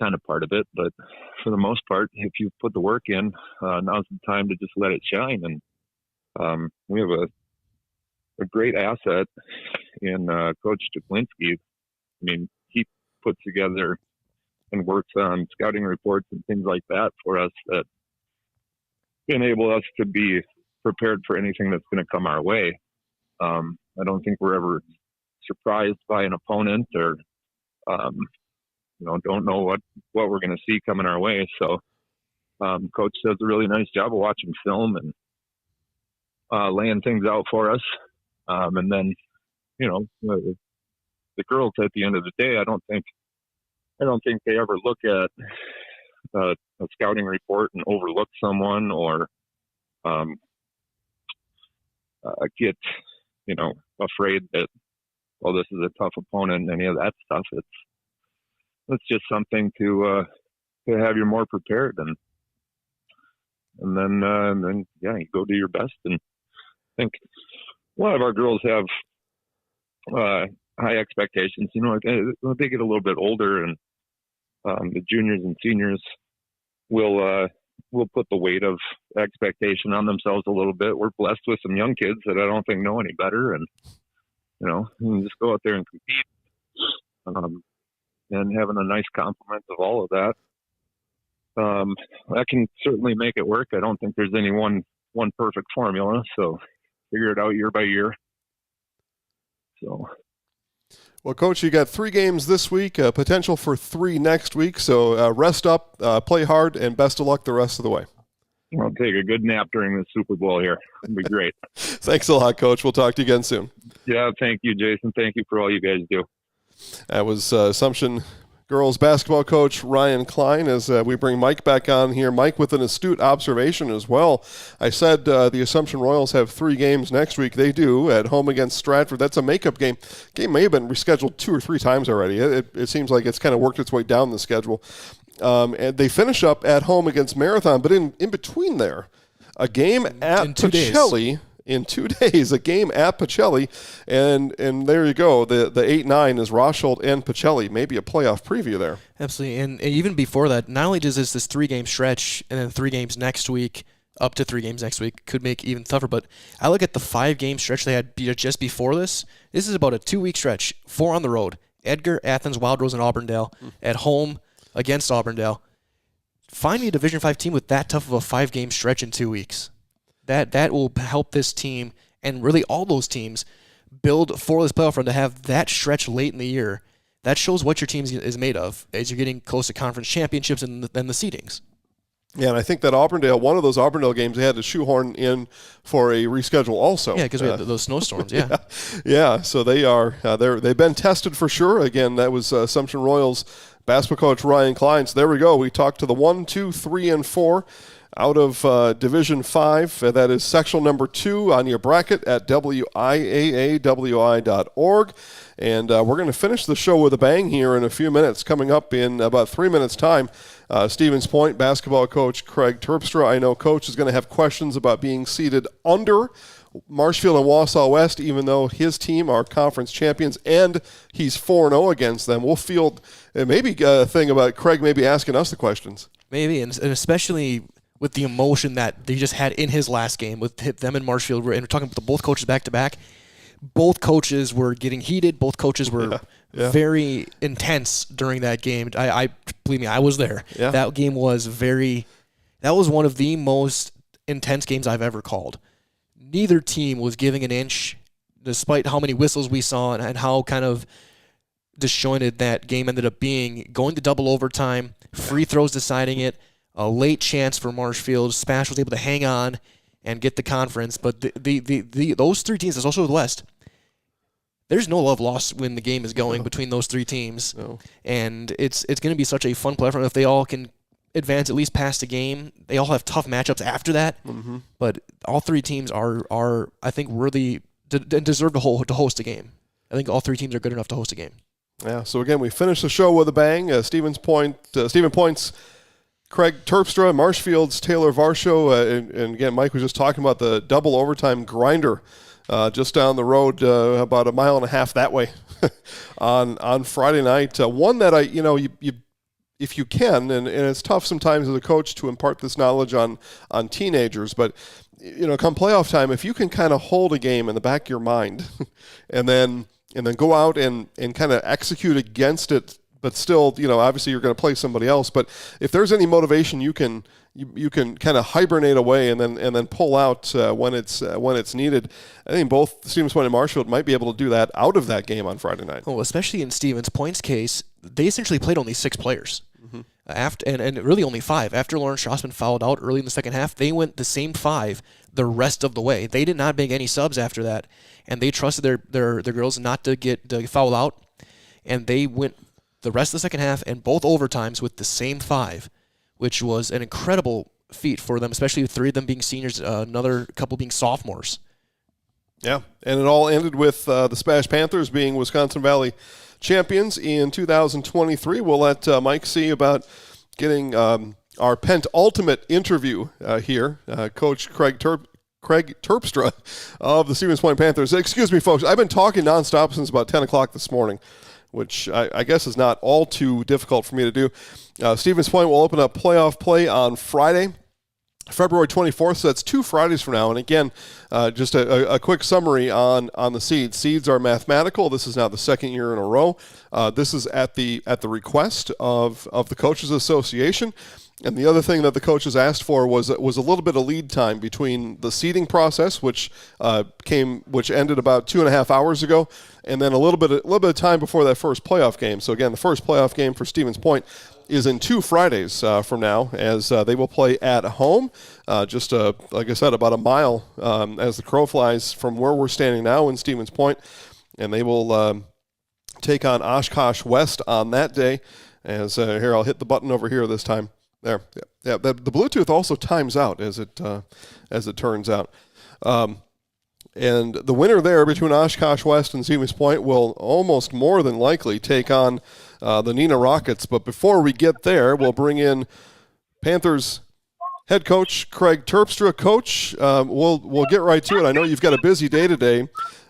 kind of part of it, but for the most part, if you put the work in, now's the time to just let it shine. And we have a great asset in Coach Jablinski. He puts together and works on scouting reports and things like that for us that enable us to be prepared for anything that's going to come our way. I don't think we're ever surprised by an opponent or, don't know what we're going to see coming our way. So Coach does a really nice job of watching film and laying things out for us. And then, the girls at the end of the day, I don't think they ever look at a scouting report and overlook someone or get, afraid that, well, this is a tough opponent and any of that stuff. It's just something to have you more prepared, and then you go do your best. And I think a lot of our girls have high expectations. They get a little bit older, and the juniors and seniors will put the weight of expectation on themselves a little bit. We're blessed with some young kids that I don't think know any better, and you just go out there and compete, and having a nice complement of all of that. That can certainly make it work. I don't think there's any one perfect formula, so figure it out year by year. So. Well, Coach, you got 3 games this week, potential for 3 next week. So rest up, play hard, and best of luck the rest of the way. I'll take a good nap during the Super Bowl here. It'll be great. Thanks a lot, Coach. We'll talk to you again soon. Yeah, thank you, Jason. Thank you for all you guys do. That was Assumption girls basketball coach Ryan Klein. As we bring Mike back on here, Mike with an astute observation as well. I said the Assumption Royals have 3 games next week. They do, at home against Stratford. That's a makeup game. Game may have been rescheduled 2 or 3 times already. It seems like it's kind of worked its way down the schedule. and they finish up at home against Marathon. But in between there, a game at Pacelli in 2 days, a game at Pacelli, and there you go. The 8-9 is Roshold and Pacelli. Maybe a playoff preview there. Absolutely, and even before that, not only does this 3-game stretch and then 3 games next week, up to 3 games next week, could make it even tougher. But I look at the 5-game stretch they had just before this. This is about a 2-week stretch, 4 on the road. Edgar, Athens, Wild Rose, and Auburndale. At home against Auburndale. Find me a Division V team with that tough of a 5-game stretch in 2 weeks. That will help this team, and really all those teams, build for this playoff run to have that stretch late in the year. That shows what your team is made of as you're getting close to conference championships and the seedings. Yeah, and I think that one of those Auburndale games, they had to shoehorn in for a reschedule also. Yeah, because we had those snowstorms, yeah. Yeah, so they've been tested for sure. Again, that was Assumption Royals basketball coach Ryan Klein. So there we go. We talked to the 1, 2, 3, and 4 out of Division 5. That is sectional number 2 on your bracket at WIAAWI.org. And we're going to finish the show with a bang here in a few minutes. Coming up in about 3 minutes' time, Stevens Point basketball coach Kraig Terpstra. I know Coach is going to have questions about being seated under Marshfield and Wausau West, even though his team are conference champions and he's 4-0 against them. We'll field maybe a thing about Kraig maybe asking us the questions. Maybe, and especially with the emotion that they just had in his last game with them and Marshfield. And we're talking about both coaches back-to-back. Both coaches were getting heated. Both coaches were very intense during that game. I believe me, I was there. Yeah. That game was that was one of the most intense games I've ever called. Neither team was giving an inch, despite how many whistles we saw and how kind of disjointed that game ended up being. Going to double overtime, free throws deciding it, a late chance for Marshfield. Spash was able to hang on and get the conference. But those 3 teams, especially the West, there's no love lost when the game is going between those 3 teams. No. And it's going to be such a fun platform if they all can advance at least past the game. They all have tough matchups after that. Mm-hmm. But all 3 teams are I think, worthy and deserve to host a game. I think all 3 teams are good enough to host a game. Yeah, so again, we finished the show with a bang. Stevens Point's Kraig Terpstra, Marshfield's Taylor Varsho, and again, Mike was just talking about the double overtime grinder just down the road about a mile and a half that way on Friday night. One that you if you can, and it's tough sometimes as a coach to impart this knowledge on teenagers, but come playoff time, if you can kind of hold a game in the back of your mind and then go out and kind of execute against it, but still, obviously you're going to play somebody else. But if there's any motivation, you can kind of hibernate away and then pull out when it's needed. I think both Stevens Point and Marshfield might be able to do that out of that game on Friday night. Oh, especially in Stevens Point's case, they essentially played only 6 players. Mm-hmm. And really only 5. After Lawrence Schlossman fouled out early in the second half, they went the same 5 the rest of the way. They did not make any subs after that, and they trusted their girls not to get fouled out, and they went the rest of the second half and both overtimes with the same 5, which was an incredible feat for them, especially with 3 of them being seniors, another couple being sophomores. Yeah, and it all ended with the Smash Panthers being Wisconsin Valley champions in 2023. We'll let Mike see about getting our penultimate interview here. Coach Kraig Terpstra of the Stevens Point Panthers. Excuse me, folks. I've been talking nonstop since about 10 o'clock this morning, which I guess is not all too difficult for me to do. Stevens Point will open up playoff play on Friday, February 24th, so that's 2 Fridays from now. And again, just a quick summary on the seeds. Seeds are mathematical. This is now the 2nd year in a row. This is at the request of the Coaches Association. And the other thing that the coaches asked for was a little bit of lead time between the seeding process, which ended about 2.5 hours ago, and then a little bit of time before that first playoff game. So again, the first playoff game for Stevens Point is in 2 Fridays from now, as they will play at home, just like I said, about a mile as the crow flies from where we're standing now in Stevens Point, and they will take on Oshkosh West on that day. As here, I'll hit the button over here this time. There, yeah. The Bluetooth also times out as it turns out. And And the winner there between Oshkosh West and Stevens Point will almost more than likely take on the Neenah Rockets. But before we get there, we'll bring in Panthers head coach Kraig Terpstra. Coach, we'll get right to it. I know you've got a busy day today.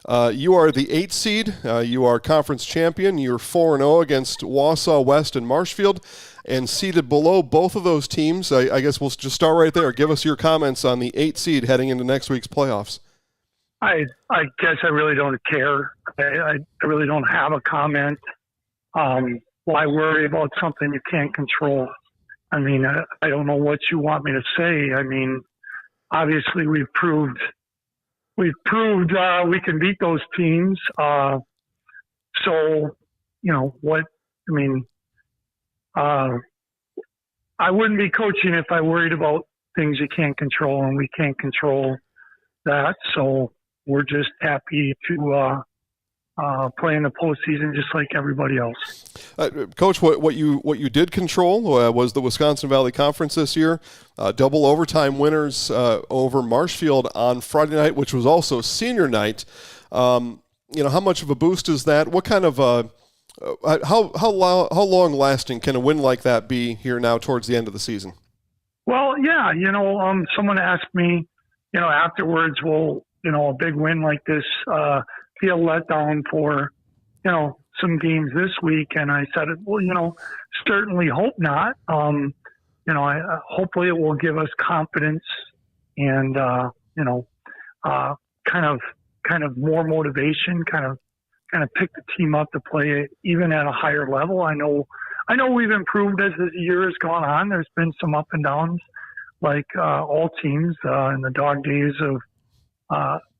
You are the 8th seed. You are conference champion. You're 4-0 against Wausau West and Marshfield, and seated below both of those teams. I guess we'll just start right there. Give us your comments on the 8th seed heading into next week's playoffs. I guess I really don't care. I really don't have a comment. Why worry about something you can't control? I mean, I don't know what you want me to say. I mean, obviously we've proved we can beat those teams. So, you know what? I mean, I wouldn't be coaching if I worried about things you can't control, and we can't control that. So we're just happy to play in the postseason just like everybody else. Coach, what you did control was the Wisconsin Valley Conference this year. Double overtime winners over Marshfield on Friday night, which was also senior night. How much of a boost is that? What kind of how long lasting can a win like that be here now towards the end of the season? Well, yeah, someone asked me, afterwards, a big win like this be a letdown for, some games this week. And I said, well, certainly hope not. Hopefully it will give us confidence and, kind of more motivation, kind of pick the team up to play even at a higher level. I know we've improved as the year has gone on. There's been some up and downs, like all teams in the dog days of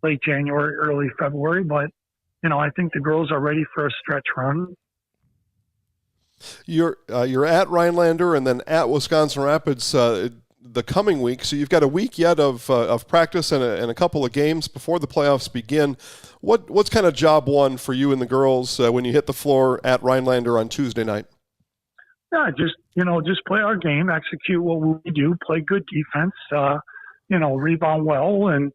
late January, early February. But, I think the girls are ready for a stretch run. You're at Rhinelander and then at Wisconsin Rapids the coming week, so you've got a week yet of practice and a couple of games before the playoffs begin. What's kind of job one for you and the girls when you hit the floor at Rhinelander on Tuesday night? Yeah, just play our game, execute what we do, play good defense, rebound well, and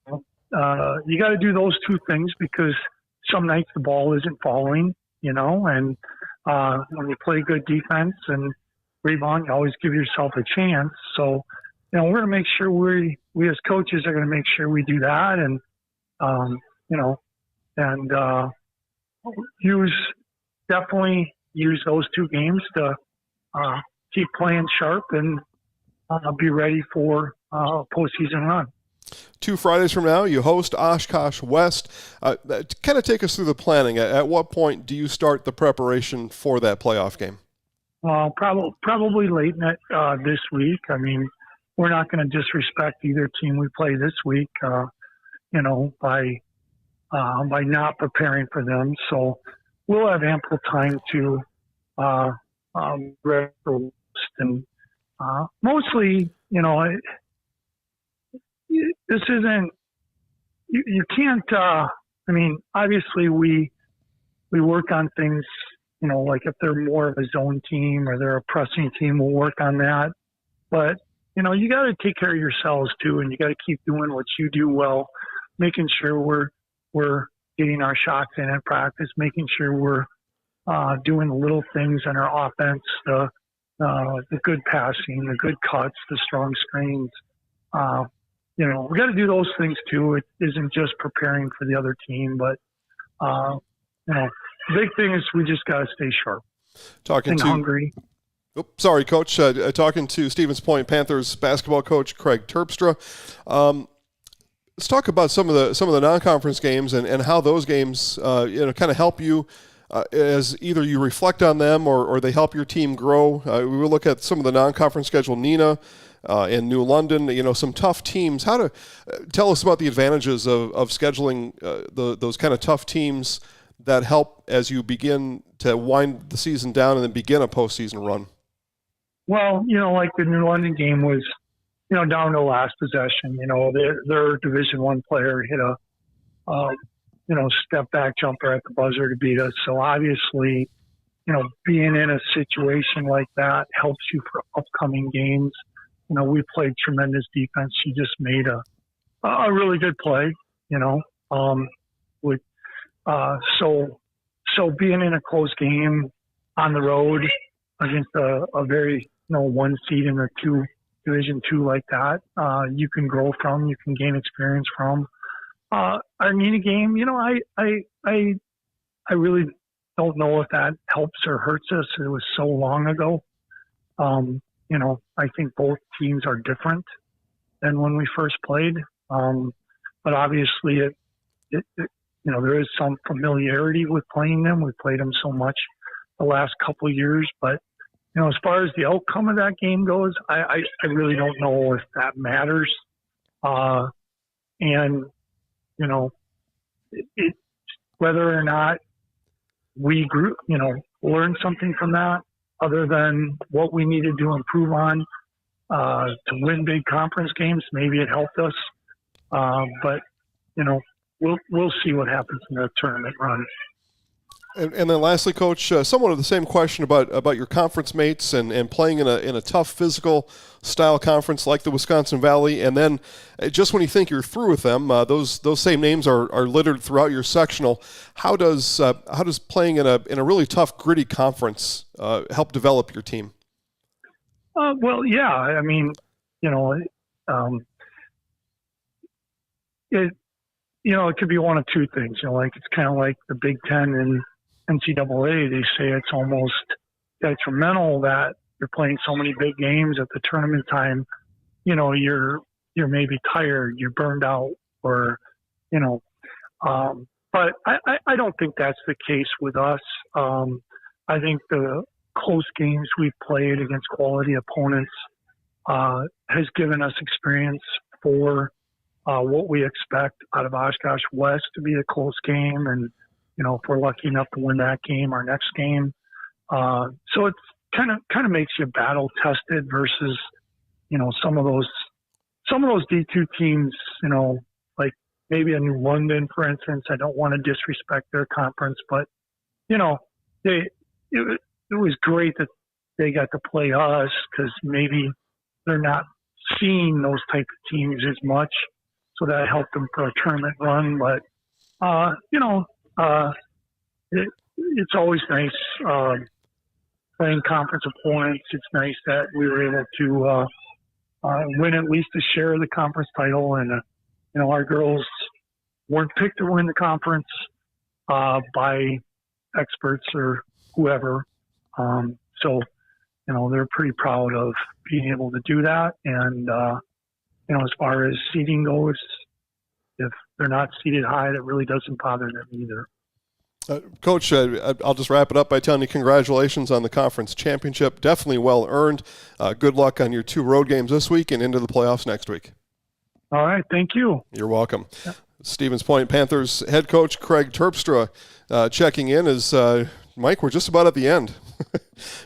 you got to do those two things because some nights the ball isn't falling, and when you play good defense and rebound, you always give yourself a chance. So, we're going to make sure we as coaches are going to make sure we do that, and definitely use those two games to keep playing sharp and be ready for a postseason run. 2 Fridays from now, you host Oshkosh West. Kind of take us through the planning. At what point do you start the preparation for that playoff game? Well, probably late this week. I mean, we're not going to disrespect either team we play this week, by not preparing for them. So we'll have ample time to rest and mostly, this isn't. You can't. Obviously we work on things. Like if they're more of a zone team or they're a pressing team, we'll work on that. But, you got to take care of yourselves too, and you got to keep doing what you do well, making sure we're getting our shots in at practice, making sure we're doing the little things in our offense, the good passing, the good cuts, the strong screens. We got to do those things too. It isn't just preparing for the other team, but, the big thing is we just got to stay sharp and hungry. Sorry, Coach. Talking to Stevens Point Panthers basketball coach Kraig Terpstra. Let's talk about some of the non-conference games and how those games kind of help you as either you reflect on them or they help your team grow. We will look at some of the non-conference schedule, Neenah and New London. Some tough teams. How to tell us about the advantages of scheduling those kind of tough teams that help as you begin to wind the season down and then begin a postseason run? Well, like the New London game was, down to last possession. Their Division I player hit a, step back jumper at the buzzer to beat us. So obviously, being in a situation like that helps you for upcoming games. We played tremendous defense. She just made a really good play. you know. With so being in a close game on the road against a very one seed in a Division II like that, you can grow from, you can gain experience from. Our Neenah game, I really don't know if that helps or hurts us. It was so long ago. I think both teams are different than when we first played. But obviously there is some familiarity with playing them. We played them so much the last couple of years, but as far as the outcome of that game goes, I really don't know if that matters. Whether or not we learn something from that other than what we needed to improve on to win big conference games, maybe it helped us. But we'll see what happens in the tournament run. And then lastly, Coach, somewhat of the same question about your conference mates and playing in a tough physical style conference like the Wisconsin Valley, and then just when you think you're through with them, those same names are littered throughout your sectional. How does playing in a really tough, gritty conference help develop your team? Well, yeah, I mean, it could be one of two things. It's kind of like the Big Ten and NCAA. They say it's almost detrimental that you're playing so many big games at the tournament time. You're maybe tired, you're burned out, or But I don't think that's the case with us. I think the close games we've played against quality opponents has given us experience for what we expect out of Oshkosh West to be a close game, and if we're lucky enough to win that game, our next game. So it's kind of makes you battle tested versus some of those D2 teams, like maybe a New London, for instance. I don't want to disrespect their conference, but it was great that they got to play us, because maybe they're not seeing those type of teams as much. So that helped them for a tournament run. But, it's always nice playing conference opponents. It's nice that we were able to win at least a share of the conference title. And, our girls weren't picked to win the conference by experts or whoever. So, they're pretty proud of being able to do that. And, as far as seeding goes, if they're not seeded high, that really doesn't bother them either. Coach, I'll just wrap it up by telling you congratulations on the conference championship. Definitely well earned. Good luck on your 2 road games this week and into the playoffs next week. All right. Thank you. You're welcome. Yeah. Stevens Point Panthers head coach Kraig Terpstra checking in as Mike, we're just about at the end.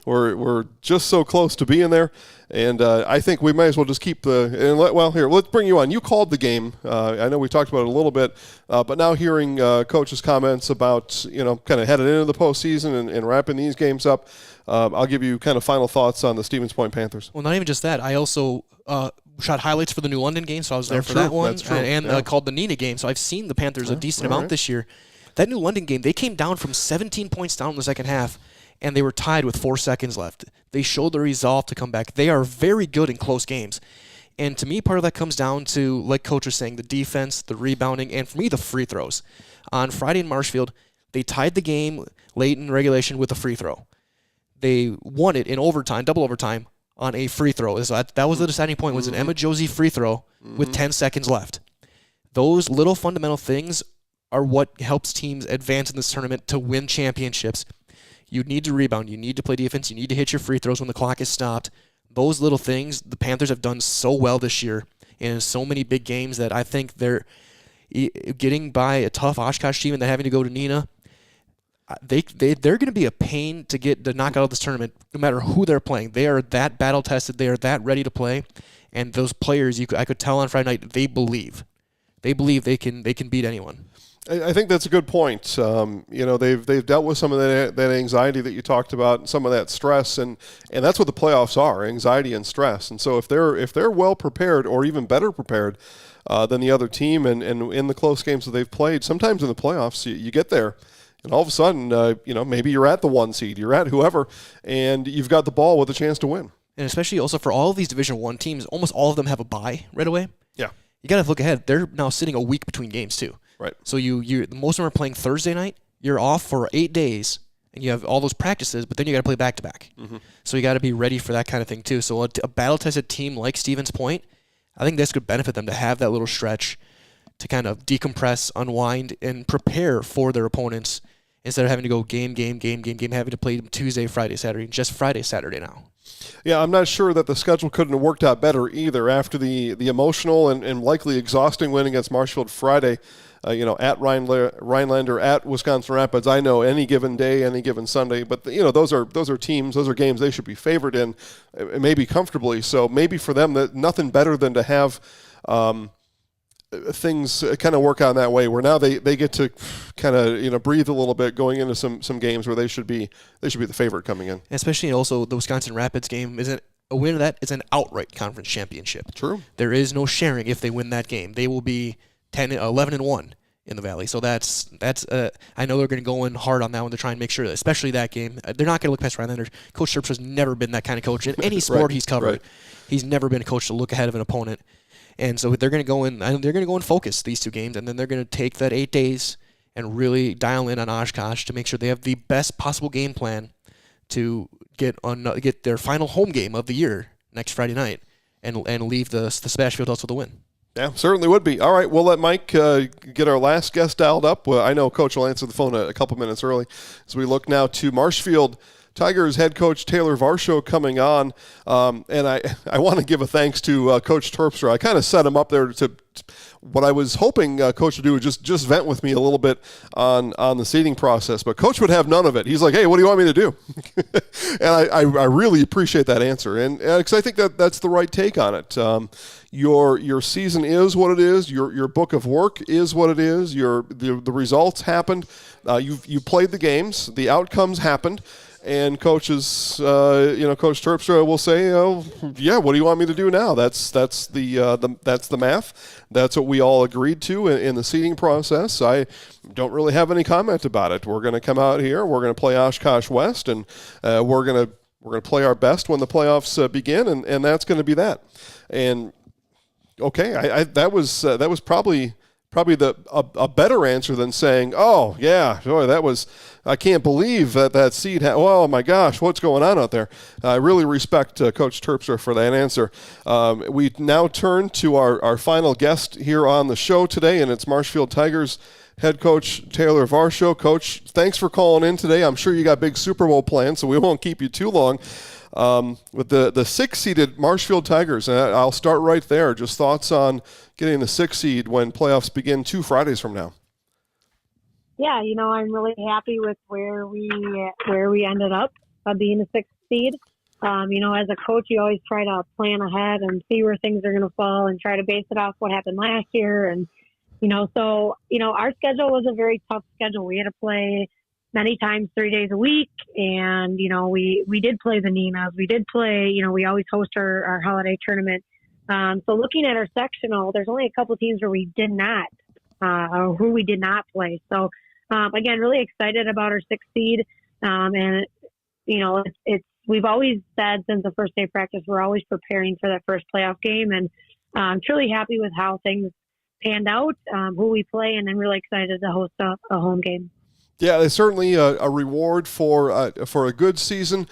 We're just so close to being there, and I think we might as well just keep let's bring you on. You called the game. I know we talked about it a little bit, but now hearing Coach's comments about kind of headed into the postseason and wrapping these games up, I'll give you kind of final thoughts on the Stevens Point Panthers. Well, not even just that. I also shot highlights for the New London game, so I was there for that one, and called the Neenah game, so I've seen the Panthers a decent amount this year. That New London game, they came down from 17 points down in the second half, and they were tied with 4 seconds left. They showed the resolve to come back. They are very good in close games. And to me, part of that comes down to, like Coach was saying, the defense, the rebounding, and for me, the free throws. On Friday in Marshfield, they tied the game late in regulation with a free throw. They won it in overtime, double overtime, on a free throw. So that was the deciding point, was an Emma Josie free throw with 10 seconds left. Those little fundamental things are what helps teams advance in this tournament to win championships. You need to rebound. You need to play defense. You need to hit your free throws when the clock is stopped. Those little things, the Panthers have done so well this year in so many big games that I think they're getting by a tough Oshkosh team and they're having to go to Neenah. They're going to be a pain to knock out of this tournament no matter who they're playing. They are that battle-tested. They are that ready to play. And those players, I could tell on Friday night, they believe. They believe they can beat anyone. I think that's a good point. They've dealt with some of that anxiety that you talked about, and some of that stress, and that's what the playoffs are: anxiety and stress. And so if they're well prepared, or even better prepared, than the other team, and in the close games that they've played, sometimes in the playoffs, you get there, and all of a sudden, maybe you're at the 1 seed, you're at whoever, and you've got the ball with a chance to win. And especially also for all of these Division I teams, almost all of them have a bye right away. Yeah. You got to look ahead. They're now sitting a week between games, too. Right. So most of them are playing Thursday night. You're off for 8 days, and you have all those practices, but then you got to play back-to-back. Mm-hmm. So you got to be ready for that kind of thing, too. So a battle-tested team like Stevens Point, I think this could benefit them to have that little stretch to kind of decompress, unwind, and prepare for their opponents instead of having to go game, having to play Tuesday, Friday, Saturday, just Friday, Saturday now. Yeah, I'm not sure that the schedule couldn't have worked out better either after the emotional and likely exhausting win against Marshfield Friday, at Rhineland or at Wisconsin Rapids. I know any given day, any given Sunday, but those are teams, those are games they should be favored in, maybe comfortably. So maybe for them, that nothing better than to have things kind of work out in that way, where now they get to kind of breathe a little bit going into some games where they should be the favorite coming in. Especially also the Wisconsin Rapids game isn't a win of that is an outright conference championship. True. There is no sharing if they win that game. They will be 11-1 in the Valley. So that's I know they're going to go in hard on that one to try and make sure that, especially that game, they're not going to look past Rhinelanders. Coach Terpstra's never been that kind of coach in any sport Right. he's covered. Right. He's never been a coach to look ahead of an opponent. And so they're going to go in. They're going to go in focus these 2 games, and then they're going to take that 8 days and really dial in on Oshkosh to make sure they have the best possible game plan to get their final home game of the year next Friday night, and leave the Smash Field House with a win. Yeah, certainly would be. All right, we'll let Mike get our last guest dialed up. Well, I know Coach will answer the phone a couple minutes early as we look now to Marshfield Tigers head coach Taylor Varsho coming on, and I want to give a thanks to Coach Terpstra. I kind of set him up there to what I was hoping Coach would do was just vent with me a little bit on the seating process, but Coach would have none of it. He's like, "Hey, what do you want me to do?" And I really appreciate that answer, and because I think that's the right take on it. Your season is what it is. Your book of work is what it is. The results happened. You played the games. The outcomes happened. And coaches, Coach Terpstra will say, "Oh, yeah, what do you want me to do now?" That's the math. That's what we all agreed to in the seeding process. I don't really have any comment about it. We're going to come out here. We're going to play Oshkosh West, and we're going to play our best when the playoffs begin, and that's going to be that. And okay, that was probably a better answer than saying, "Oh yeah, boy, that was, I can't believe that seed. Oh my gosh, what's going on out there?" I really respect Coach Terpstra for that answer. We now turn to our final guest here on the show today, and it's Marshfield Tigers head coach Taylor Varsho. Coach, thanks for calling in today. I'm sure you got big Super Bowl plans, so we won't keep you too long. With the 6-seeded Marshfield Tigers, and I'll start right there. Just thoughts on getting the 6 seed when playoffs begin 2 Fridays from now. Yeah, I'm really happy with where we ended up being a 6th seed. As a coach, you always try to plan ahead and see where things are going to fall and try to base it off what happened last year. And our schedule was a very tough schedule. We had to play many times 3 days a week. And, we did play the Ninas. We did play, we always host our holiday tournament. So looking at our sectional, there's only a couple teams where we did not, or who we did not play. So, again, really excited about our 6th seed. And, we've always said since the first day of practice, we're always preparing for that first playoff game. And I'm truly happy with how things panned out, who we play, and I'm really excited to host a home game. Yeah, it's certainly a reward for a good season.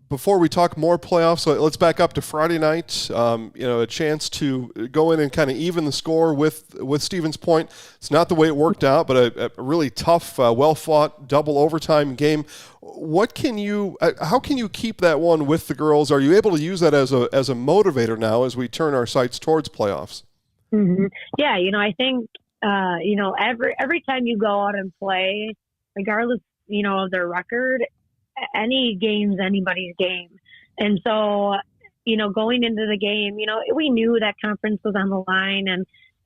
Before we talk more playoffs, let's back up to Friday night. A chance to go in and kind of even the score with Stevens Point. It's not the way it worked out, but a really tough, well-fought double overtime game. How can you keep that one with the girls? Are you able to use that as a motivator now as we turn our sights towards playoffs? Mm-hmm. Yeah, I think every time you go out and play, regardless of their record, any game's anybody's game. And so, going into the game, we knew that conference was on the line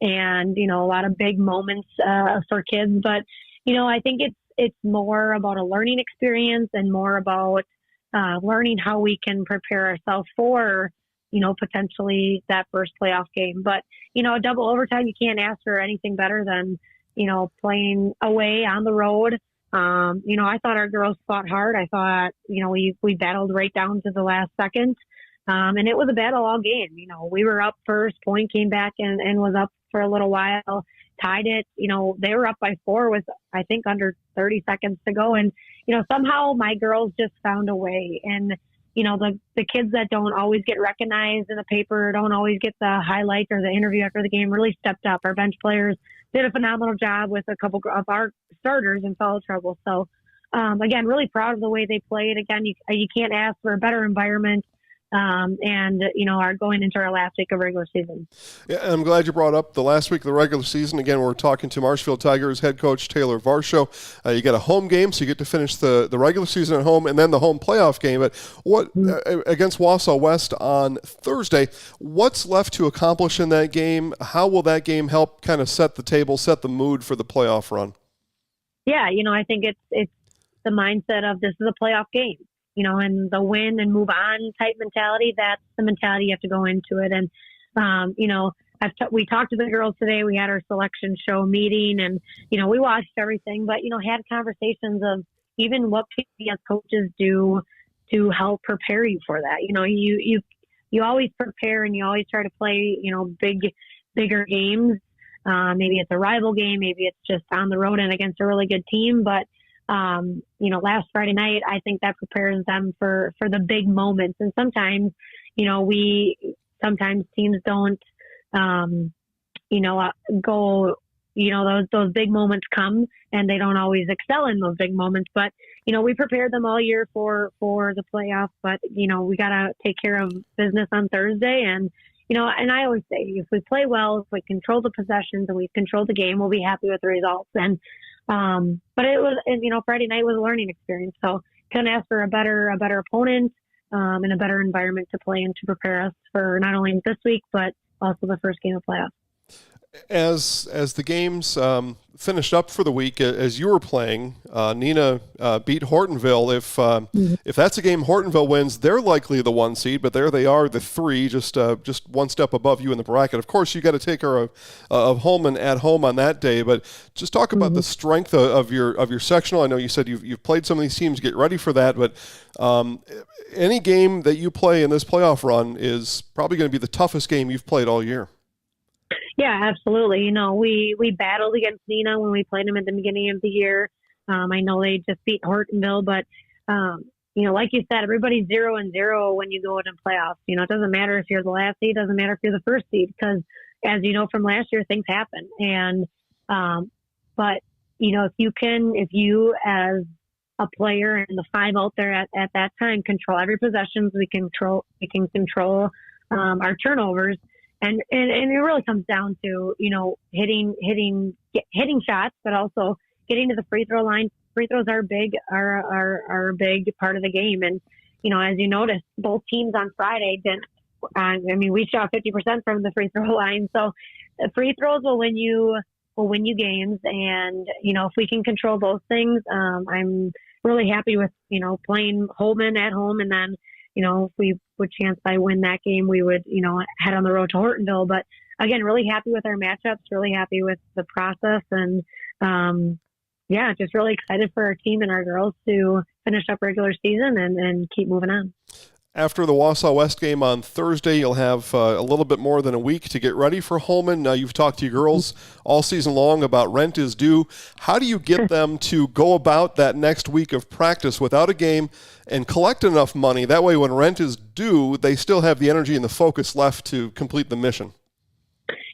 and a lot of big moments for kids. But, I think it's more about a learning experience and more about learning how we can prepare ourselves for, potentially that first playoff game. But, a double overtime, you can't ask for anything better than, playing away on the road. I thought our girls fought hard. I thought, we battled right down to the last second. And it was a battle all game. We were up first, Point came back and was up for a little while, tied it. They were up by 4 with, I think, under 30 seconds to go. And, somehow my girls just found a way. And, the kids that don't always get recognized in the paper, don't always get the highlights or the interview after the game really stepped up. Our bench players did a phenomenal job with a couple of our starters in foul trouble. So, again, really proud of the way they played. Again, you can't ask for a better environment. Are going into our last week of regular season. Yeah, I'm glad you brought up the last week of the regular season. Again, we're talking to Marshfield Tigers head coach Taylor Varsho. You got a home game, so you get to finish the regular season at home and then the home playoff game. But against Wausau West on Thursday, what's left to accomplish in that game? How will that game help kind of set the table, set the mood for the playoff run? Yeah, I think it's the mindset of this is a playoff game. And the win and move on type mentality, that's the mentality you have to go into it. And, we talked to the girls today. We had our selection show meeting and, we watched everything, but, had conversations of even what PBS coaches do to help prepare you for that. You always prepare and you always try to play, bigger games. Maybe it's a rival game. Maybe it's just on the road and against a really good team. But, last Friday night, I think that prepares them for the big moments. And sometimes, sometimes teams don't, go, those big moments come and they don't always excel in those big moments. But, we prepared them all year for the playoffs, but, we got to take care of business on Thursday. And, and I always say, if we play well, if we control the possessions and we control the game, we'll be happy with the results. And, but it was, Friday night was a learning experience. So couldn't ask for a better opponent, and a better environment to play in to prepare us for not only this week, but also the first game of playoffs. As the games finished up for the week, as you were playing, Neenah beat Hortonville. If that's a game Hortonville wins, they're likely the 1 seed, but there they are, the 3, just one step above you in the bracket. Of course, you got to take care of Holman at home on that day, but just talk about the strength of your sectional. I know you said you've played some of these teams, get ready for that, but any game that you play in this playoff run is probably going to be the toughest game you've played all year. Yeah, absolutely. We battled against Neenah when we played them at the beginning of the year. I know they just beat Hortonville, but, like you said, everybody's 0-0 when you go into playoffs. It doesn't matter if you're the last seed, doesn't matter if you're the first seed, because as you know from last year, things happen. And, but, if you as a player and the 5 out there at that time control every possession, we can control our turnovers. And it really comes down to, hitting shots, but also getting to the free throw line. Free throws are a big part of the game. And, as you noticed, both teams on Friday didn't, we shot 50% from the free throw line. So the free throws will win you games. And, if we can control those things, I'm really happy with, playing Holman at home. And then, if we would chance by win that game, we would, head on the road to Hortonville. But again, really happy with our matchups, really happy with the process. And, just really excited for our team and our girls to finish up regular season and keep moving on. After the Wausau West game on Thursday, you'll have a little bit more than a week to get ready for Holman. You've talked to your girls all season long about rent is due. How do you get them to go about that next week of practice without a game and collect enough money? That way when rent is due, they still have the energy and the focus left to complete the mission.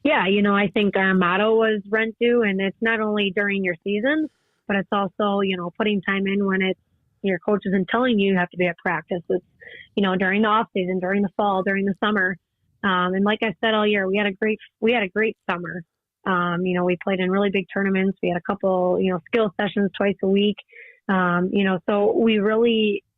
Yeah, I think our motto was rent due, and it's not only during your season, but it's also, putting time in when it's your coach isn't telling you have to be at practice. It's, during the off season, during the fall, during the summer. And like I said all year, we had a great summer. We played in really big tournaments. We had a couple, skill sessions twice a week. So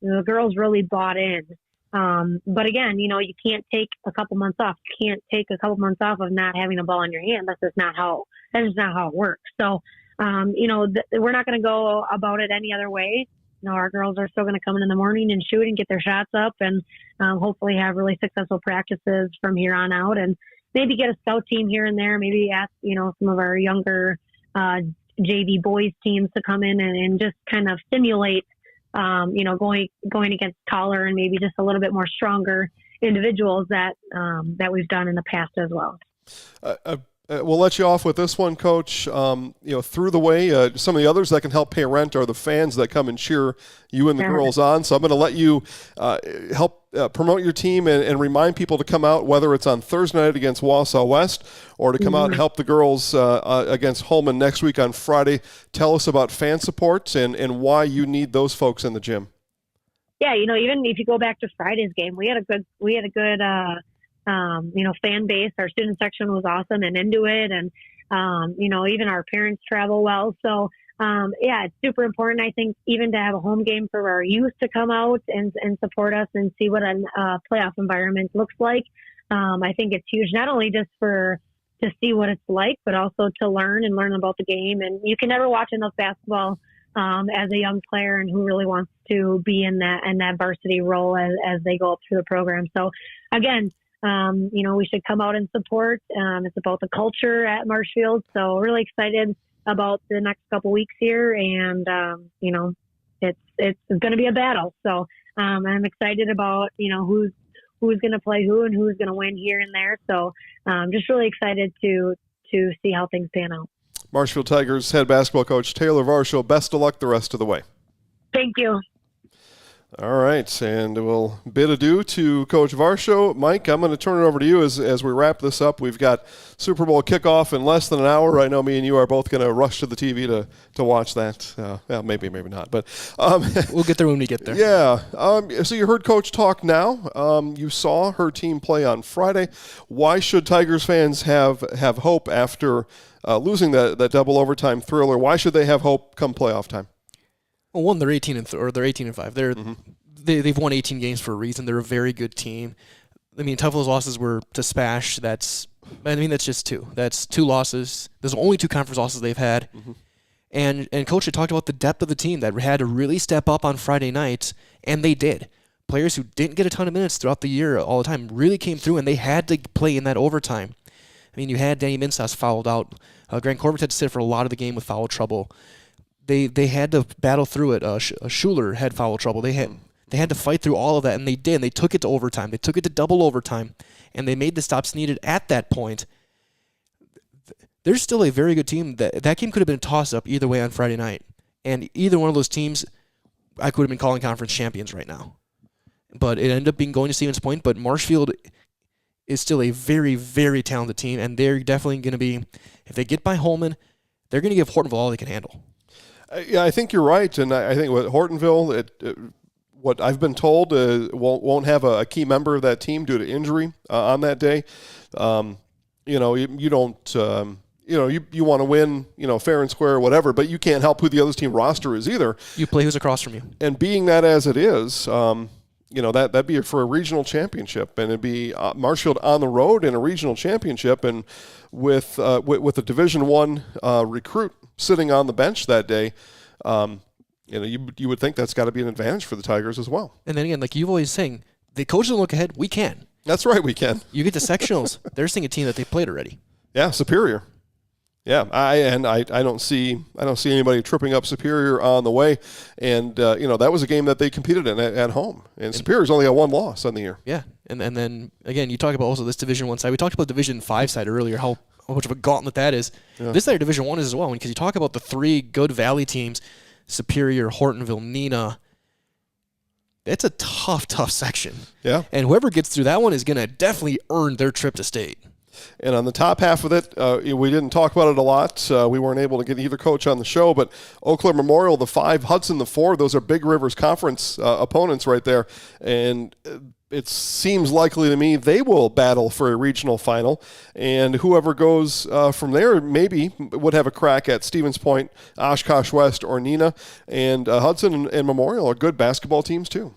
the girls really bought in. But again, you can't take a couple months off. You can't take a couple months off of not having a ball in your hand. That's just not how it works. So, we're not going to go about it any other way. our girls are still going to come in the morning and shoot and get their shots up, and hopefully have really successful practices from here on out, and maybe get a scout team here and there. Maybe ask some of our younger JV boys teams to come in and just kind of simulate going against taller and maybe just a little bit more stronger individuals that we've done in the past as well. We'll let you off with this one, Coach. Through the way, some of the others that can help pay rent are the fans that come and cheer you and the girls on. So I'm going to let you help promote your team and remind people to come out, whether it's on Thursday night against Wausau West or to come out and help the girls against Holman next week on Friday. Tell us about fan support and why you need those folks in the gym. Yeah, even if you go back to Friday's game, we had a good fan base. Our student section was awesome and into it. And, even our parents travel well. So, it's super important, I think, even to have a home game for our youth to come out and support us and see what a playoff environment looks like. I think it's huge, not only just to see what it's like, but also to learn about the game. And you can never watch enough basketball as a young player and who really wants to be in that varsity role as they go up through the program. So, again, we should come out and support. It's about the culture at Marshfield. So really excited about the next couple weeks here. And, it's going to be a battle. So I'm excited about, who's going to play who and who's going to win here and there. So just really excited to see how things pan out. Marshfield Tigers head basketball coach Taylor Varsho, best of luck the rest of the way. Thank you. All right, and we'll bid adieu to Coach Varsho. Mike, I'm going to turn it over to you as we wrap this up. We've got Super Bowl kickoff in less than an hour. I know me and you are both going to rush to the TV to watch that. Maybe not, but we'll get there when we get there. Yeah. So you heard Coach talk now. You saw her team play on Friday. Why should Tigers fans have hope after losing that double overtime thriller? Why should they have hope come playoff time? Well, one, they're 18-5. They've won 18 games for a reason. They're a very good team. I mean, tough those losses were to Spash. That's just two. That's two losses. There's only two conference losses they've had. Mm-hmm. And Coach had talked about the depth of the team that had to really step up on Friday nights, and they did. Players who didn't get a ton of minutes throughout the year all the time really came through, and they had to play in that overtime. I mean, you had Danny Minsas fouled out. Grant Corbett had to sit for a lot of the game with foul trouble. They had to battle through it. Schuler had foul trouble. They had to fight through all of that, and they did. And they took it to overtime. They took it to double overtime, and they made the stops needed at that point. They're still a very good team. That game could have been a toss-up either way on Friday night. And either one of those teams, I could have been calling conference champions right now. But it ended up going to Stevens Point. But Marshfield is still a very, very talented team, and they're definitely going to be, if they get by Holman, they're going to give Hortonville all they can handle. Yeah, I think you're right, and I think with Hortonville, what I've been told, won't have a key member of that team due to injury on that day. You don't, you want to win, fair and square or whatever, but you can't help who the other team roster is either. You play who's across from you. And being that as it is, that'd be for a regional championship, and it'd be Marshfield on the road in a regional championship, and with a Division I recruit sitting on the bench that day, you would think that's got to be an advantage for the Tigers as well. And then again, like you've always saying, the coaches don't look ahead. We can. That's right, we can. You get to sectionals. They're seeing a team that they played already. Yeah, Superior. Yeah, I don't see anybody tripping up Superior on the way, and that was a game that they competed in at home, and Superior's only got one loss on the year. Yeah, and then again, you talk about also this Division I side. We talked about Division V side earlier, how much of a gauntlet that is. Yeah. This side of Division I is as well, because you talk about the three good Valley teams, Superior, Hortonville, Neenah. It's a tough section. Yeah, and whoever gets through that one is going to definitely earn their trip to state. And on the top half of it, we didn't talk about it a lot. We weren't able to get either coach on the show, but Eau Claire Memorial, the 5, Hudson, the 4, those are Big Rivers Conference opponents right there. And it seems likely to me they will battle for a regional final. And whoever goes from there maybe would have a crack at Stevens Point, Oshkosh West, or Neenah. And Hudson and Memorial are good basketball teams too.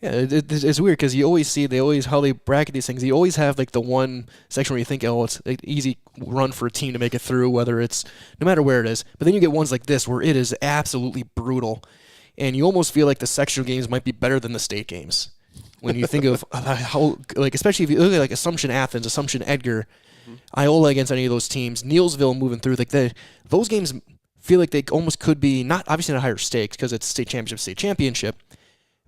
Yeah, it's weird because you always see how they bracket these things. You always have like the one section where you think, it's an easy run for a team to make it through, whether it's no matter where it is. But then you get ones like this where it is absolutely brutal. and you almost feel like the sectional games might be better than the state games. When you think of how, like, especially if you look at like Assumption Athens, Assumption Edgar, Iola against any of those teams, Neilsville moving through, like those games feel like they almost could be obviously not higher stakes because it's state championship,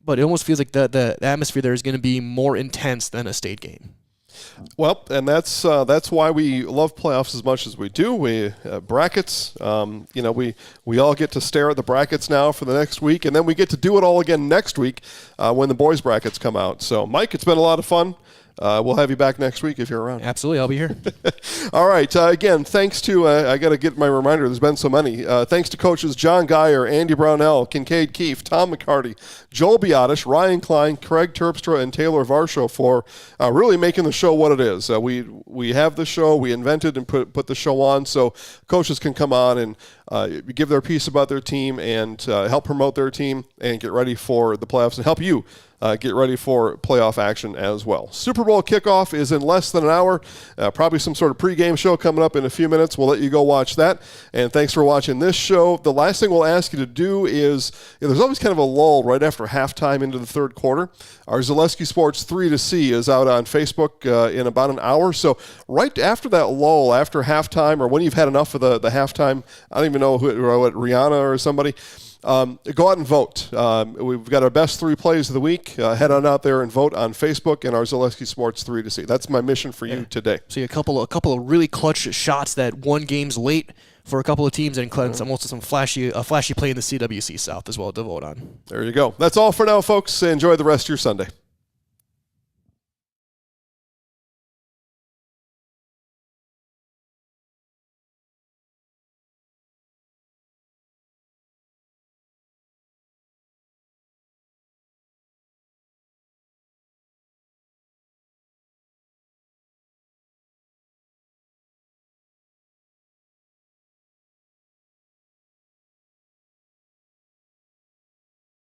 but it almost feels like the atmosphere there is going to be more intense than a state game. Well, and that's why we love playoffs as much as we do. We brackets, we all get to stare at the brackets now for the next week, and then we get to do it all again next week when the boys' brackets come out. So, Mike, it's been a lot of fun. We'll have you back next week if you're around. Absolutely, I'll be here. All right. Again, thanks to, I got to get my reminder, there's been so many. Thanks to coaches John Gaier, Andy Braunel, Kyncaide Keefe, Tom McCarty, Joel Biadasz, Ryan Klein, Kraig Terpstra, and Taylor Varsho for really making the show what it is. We have the show. We invented and put the show on so coaches can come on and give their piece about their team and help promote their team and get ready for the playoffs and help you get ready for playoff action as well. Super Bowl kickoff is in less than an hour. Probably some sort of pregame show coming up in a few minutes. We'll let you go watch that. And thanks for watching this show. The last thing we'll ask you to do is, there's always kind of a lull right after halftime into the third quarter. Our Zaleski Sports 3 to See is out on Facebook in about an hour. So right after that lull, after halftime, or when you've had enough of the halftime, I don't even know what Rihanna or somebody, go out and vote. We've got our best 3 plays of the week. Head on out there and vote on Facebook and our Zaleski Sports 3 to See. That's my mission for you today. See a couple of really clutch shots that won games late for a couple of teams and also some flashy play in the CWC South as well to vote on. There you go. That's all for now, folks. Enjoy the rest of your Sunday.